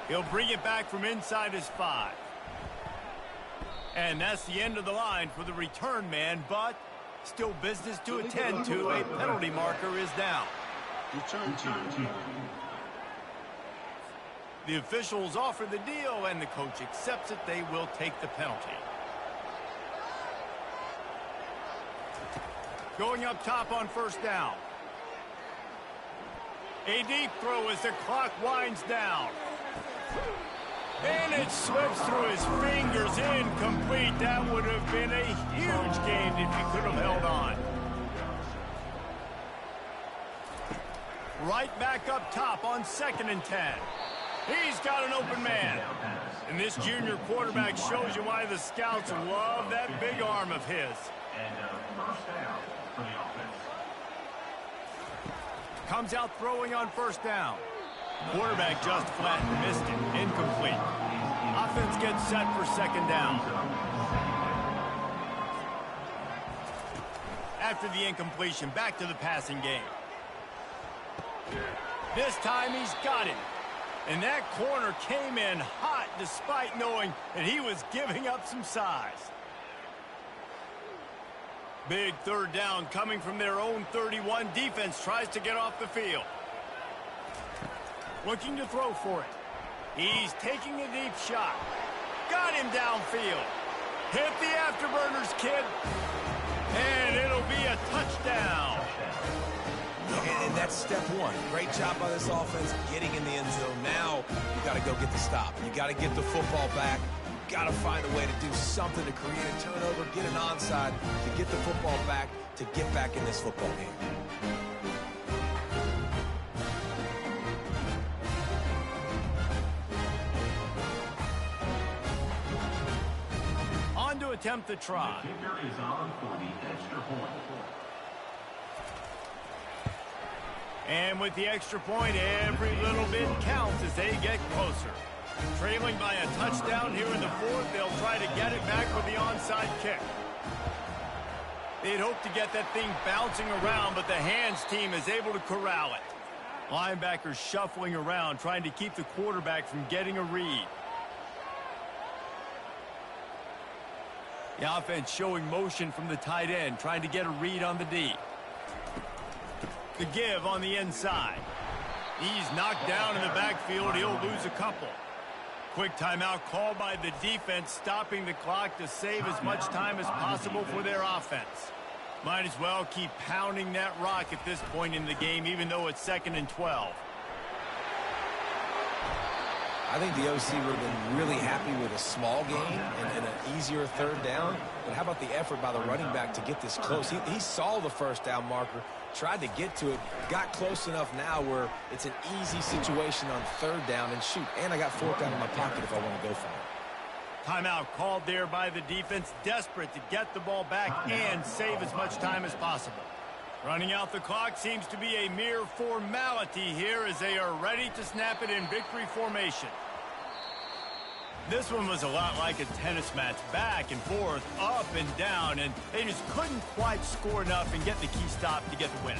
He'll bring it back from inside his 5. And that's the end of the line for the return man, but still business to attend to. A penalty marker is down. Return team. The officials offer the deal, and the coach accepts it. They will take the penalty. Going up top on 1st down. A deep throw as the clock winds down. And it slips through his fingers, incomplete. That would have been a huge gain if he could have held on. Right back up top on 2nd and 10. He's got an open man. And this junior quarterback shows you why the scouts love that big arm of his. And 1st down for the offense. Comes out throwing on 1st down. Quarterback just flat missed it. Incomplete. Offense gets set for 2nd down. After the incompletion, back to the passing game. This time he's got it. And that corner came in hot despite knowing that he was giving up some size. Big 3rd down coming from their own 31. Defense tries to get off the field. Looking to throw for it. He's taking a deep shot. Got him downfield. Hit the afterburners, kid. And it'll be a touchdown. And that's step 1. Great job by this offense getting in the end zone. Now you got to go get the stop. You got to get the football back. You got to find a way to do something to create a turnover, get an onside, to get the football back, to get back in this football game. On to attempt the try. The kicker is on for the extra point. And with the extra point, every little bit counts as they get closer. Trailing by a touchdown here in the 4th, they'll try to get it back with the onside kick. They'd hope to get that thing bouncing around, but the hands team is able to corral it. Linebackers shuffling around, trying to keep the quarterback from getting a read. The offense showing motion from the tight end, trying to get a read on the D. The give on the inside. He's knocked down in the backfield. He'll lose a couple. Quick timeout called by the defense, stopping the clock to save as much time as possible for their offense. Might as well keep pounding that rock at this point in the game, even though it's 2nd and 12. I think the OC would have been really happy with a small gain and an easier 3rd down. But how about the effort by the running back to get this close? He saw the 1st down marker, tried to get to it, got close enough now where it's an easy situation on 3rd down, and shoot, and I got 4th down in my pocket if I want to go for it. Timeout called there by the defense, desperate to get the ball back and save as much time as possible. Running out the clock seems to be a mere formality here as they are ready to snap it in victory formation. This one was a lot like a tennis match, back and forth, up and down, and they just couldn't quite score enough and get the key stop to get the win.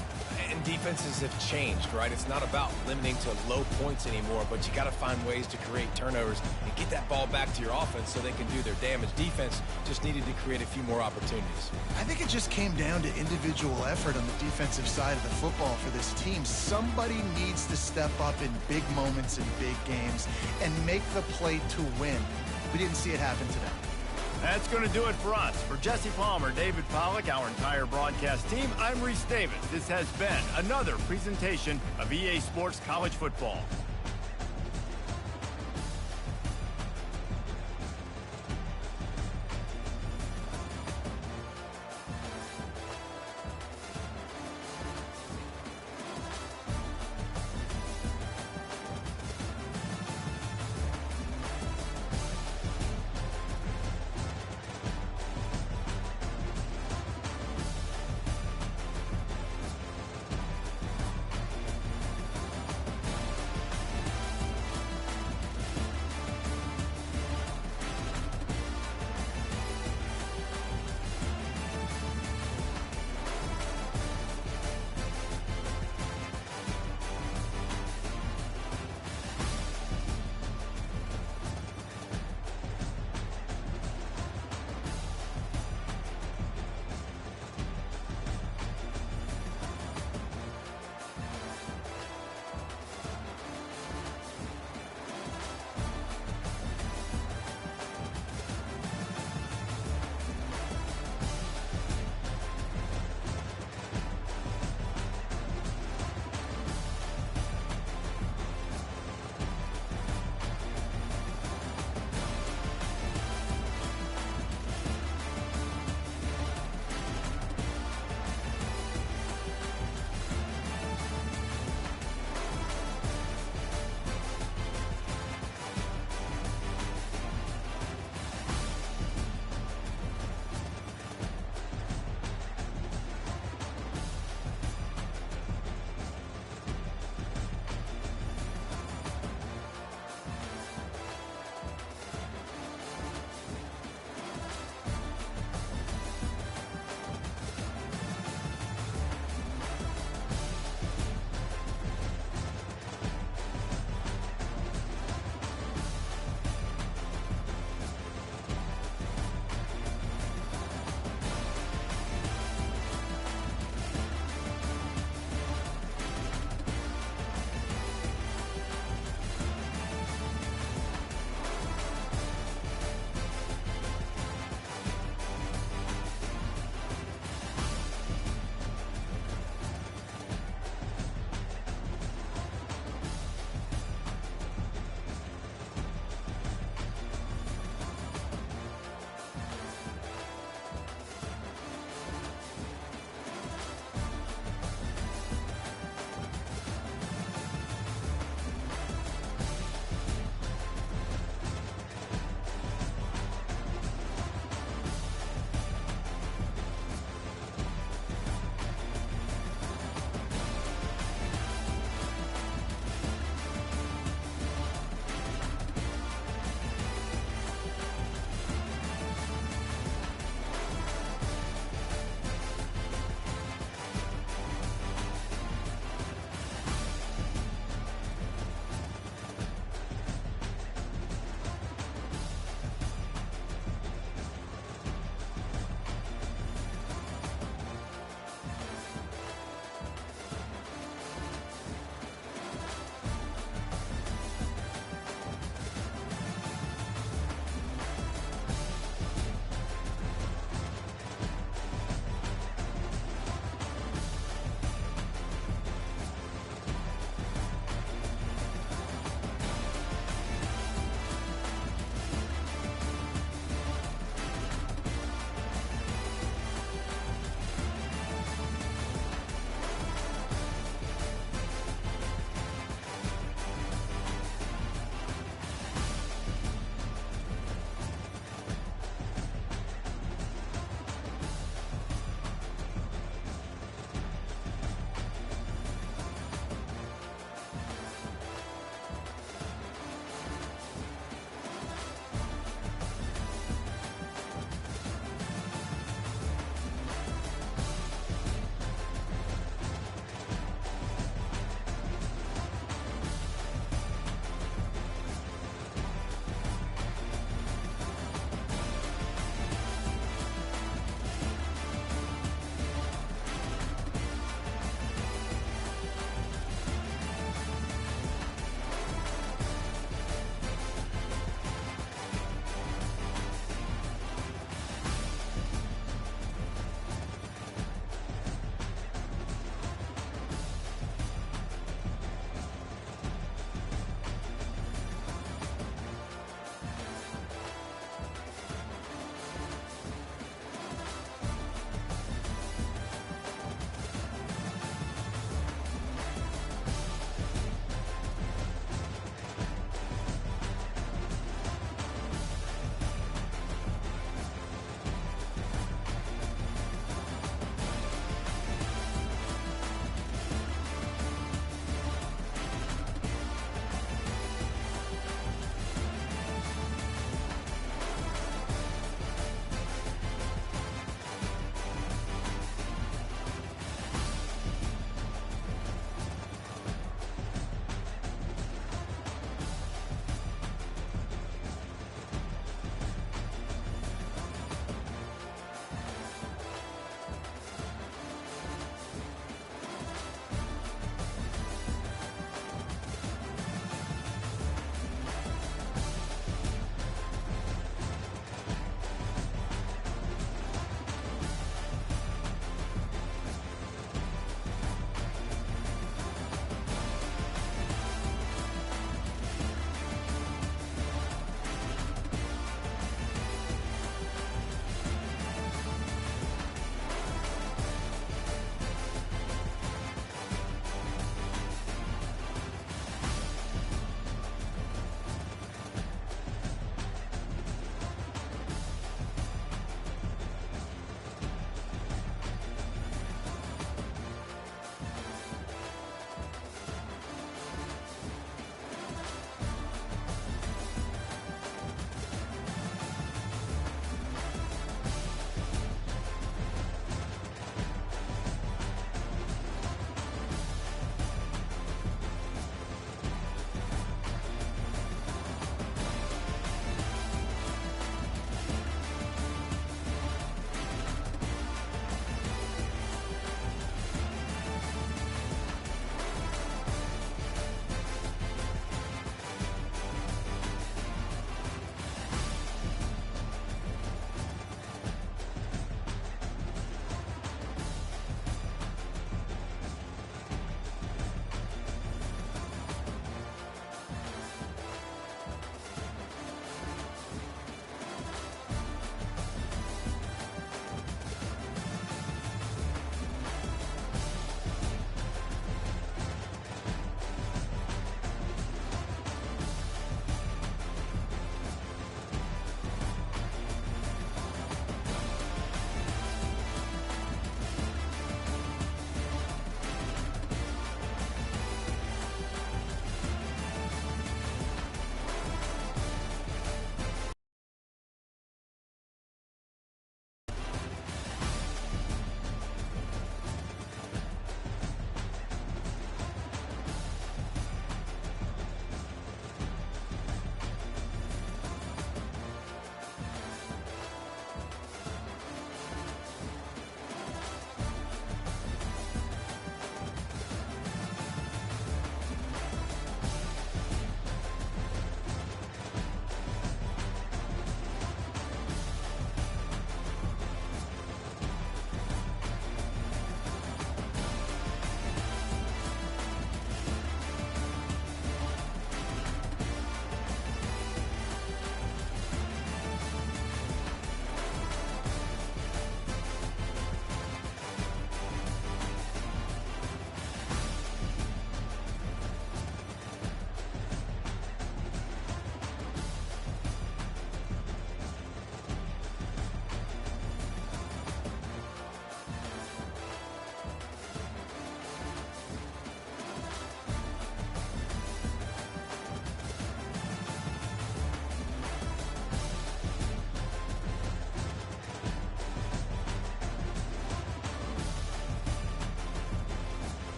And defenses have changed, right? It's not about limiting to low points anymore, but you got to find ways to create turnovers and get that ball back to your offense so they can do their damage. Defense just needed to create a few more opportunities. I think it just came down to individual effort on the defensive side of the football for this team. Somebody needs to step up in big moments in big games and make the play to win. We didn't see it happen today. That's going to do it for us. For Jesse Palmer, David Pollack, our entire broadcast team, I'm Reese Davis. This has been another presentation of EA Sports College Football.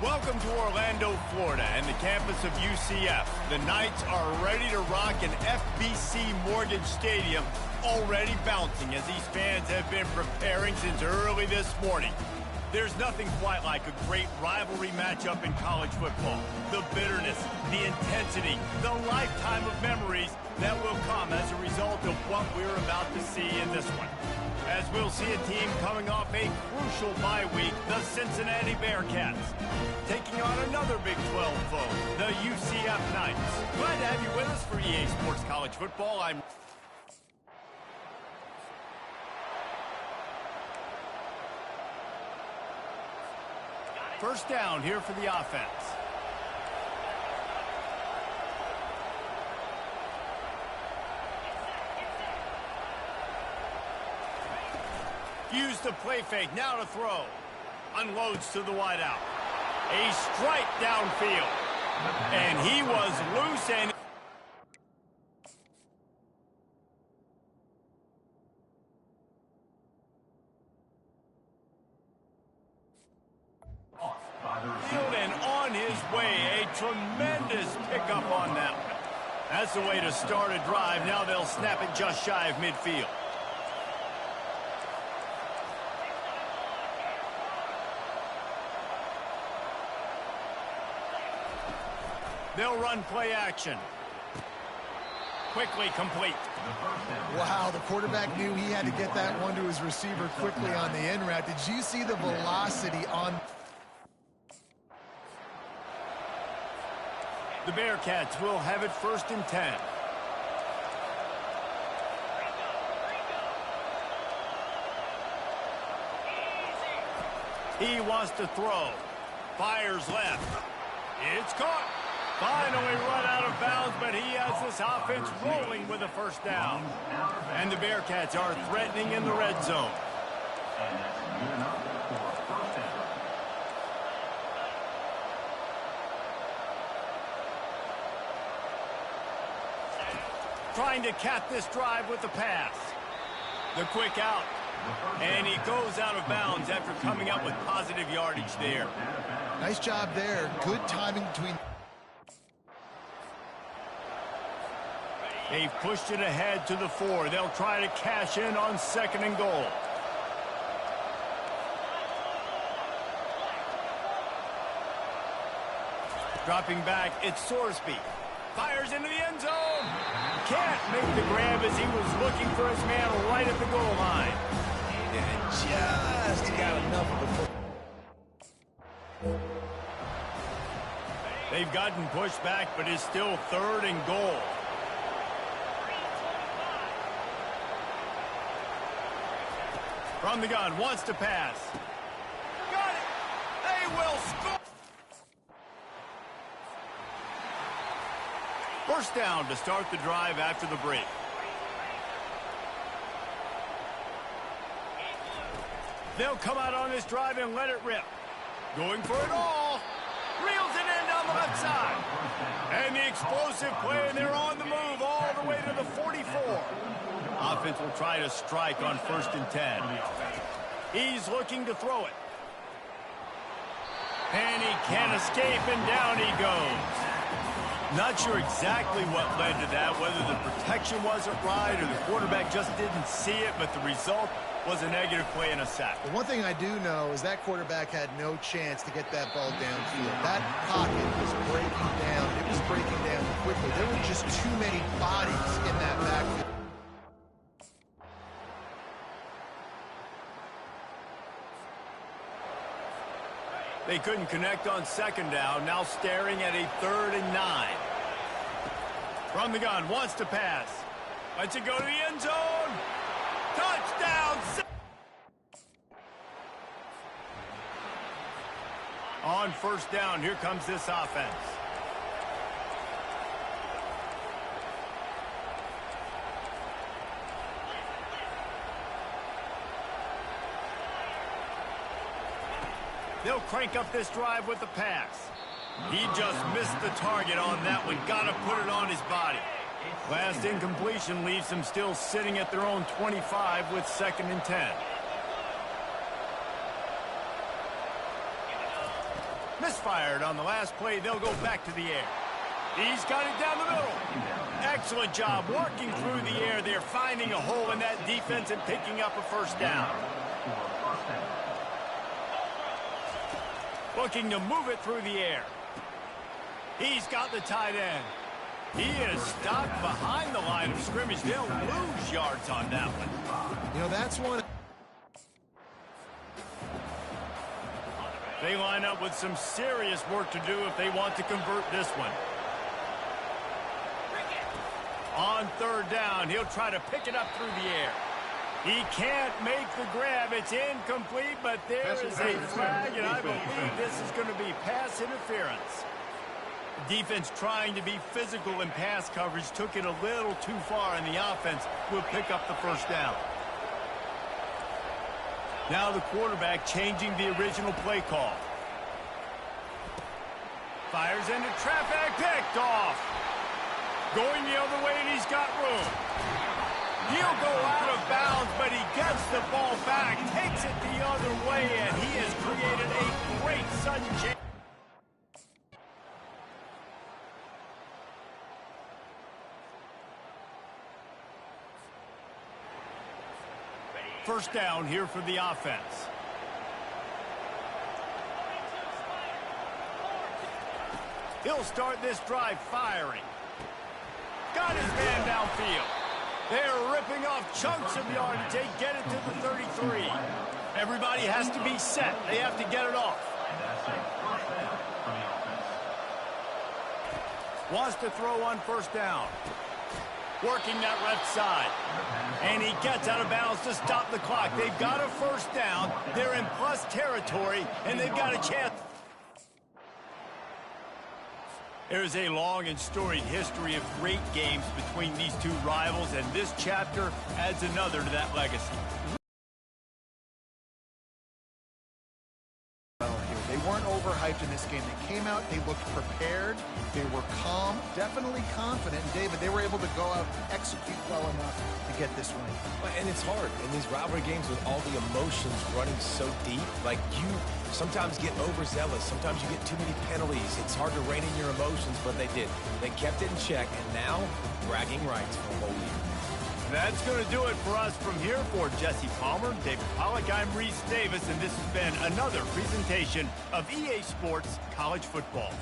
Welcome to Orlando, Florida, and the campus of UCF. The Knights are ready to rock an FBC Mortgage Stadium, already bouncing as these fans have been preparing since early this morning. There's nothing quite like a great rivalry matchup in college football. The bitterness, the intensity, the lifetime of memories that will come as a result of what we're about to see in this one. As we'll see a team coming off a crucial bye week, the Cincinnati Bearcats, taking on another Big 12 foe, the UCF Knights. Glad to have you with us for EA Sports College Football. First down here for the offense. Use the play fake, now to throw. Unloads to the wideout. A strike downfield. And he was loose and... and on his way, a tremendous pickup on that one. That's the way to start a drive. Now they'll snap it just shy of midfield. They'll run play action. Quickly complete. Wow, the quarterback knew he had to get that one to his receiver quickly on the in route. Did you see the velocity on... The Bearcats will have it 1st and 10. He wants to throw. Fires left. It's caught. Finally run out of bounds, but he has this offense rolling with a 1st down. And the Bearcats are threatening in the red zone. And that's good enough for 1st down. Trying to cap this drive with the pass. The quick out. And he goes out of bounds after coming up with positive yardage there. Nice job there. Good timing between... They've pushed it ahead to the 4. They'll try to cash in on 2nd and goal. Dropping back, it's Sorsby. Fires into the end zone. Can't make the grab as he was looking for his man right at the goal line. And just got enough of the football. They've gotten pushed back, but it's still 3rd and goal. From the gun, wants to pass. Got it! They will score! 1st down to start the drive after the break. They'll come out on this drive and let it rip. Going for it all. Reels it in down the left side. And the explosive play, and they're on the move all the way to the 44. Offense will try to strike on 1st and 10. He's looking to throw it. And he can't escape, and down he goes. Not sure exactly what led to that, whether the protection wasn't right or the quarterback just didn't see it, but the result was a negative play and a sack. The one thing I do know is that quarterback had no chance to get that ball downfield. That pocket was breaking down. It was breaking down quickly. There were just too many bodies in that backfield. They couldn't connect on 2nd down, now staring at a 3rd and 9. From the gun, wants to pass. Lets it go to the end zone. Touchdown! On 1st down, here comes this offense. They'll crank up this drive with the pass. He just missed the target on that one. Got to put it on his body. Last incompletion leaves them still sitting at their own 25 with 2nd and 10. Misfired on the last play. They'll go back to the air. He's got it down the middle. Excellent job working through the air. They're finding a hole in that defense and picking up a first down. Looking to move it through the air. He's got the tight end. He is stopped behind the line of scrimmage. They'll lose yards on that one. You know, that's one. They line up with some serious work to do if they want to convert this one. On third down, he'll try to pick it up through the air. He can't make the grab. It's incomplete, but there is a flag, and I believe this is going to be pass interference. Defense trying to be physical in pass coverage took it a little too far, and the offense will pick up the first down. Now the quarterback changing the original play call. Fires into traffic, picked off. Going the other way, and he's got room. He'll go out of bounds, but he gets the ball back, takes it the other way, and he has created a great sudden change. First down here for the offense. He'll start this drive firing. Got his man downfield. They're ripping off chunks of yardage. They get it to the 33. Everybody has to be set. They have to get it off. Wants to throw on first down. Working that left side. And he gets out of bounds to stop the clock. They've got a first down. They're in plus territory, and they've got a chance. There's a long and storied history of great games between these two rivals, and this chapter adds another to that legacy. They weren't overhyped in this game. They came out, they looked prepared, they were calm, definitely confident. And David, they were able to go out and execute well enough to get this win. And it's hard in these rivalry games with all the emotions running so deep. Like, you sometimes get overzealous. Sometimes you get too many penalties. It's hard to rein in your emotions, but they did. They kept it in check, and now bragging rights for a whole year. That's going to do it for us from here. For Jesse Palmer, David Pollack, I'm Reese Davis, and this has been another presentation of EA Sports College Football.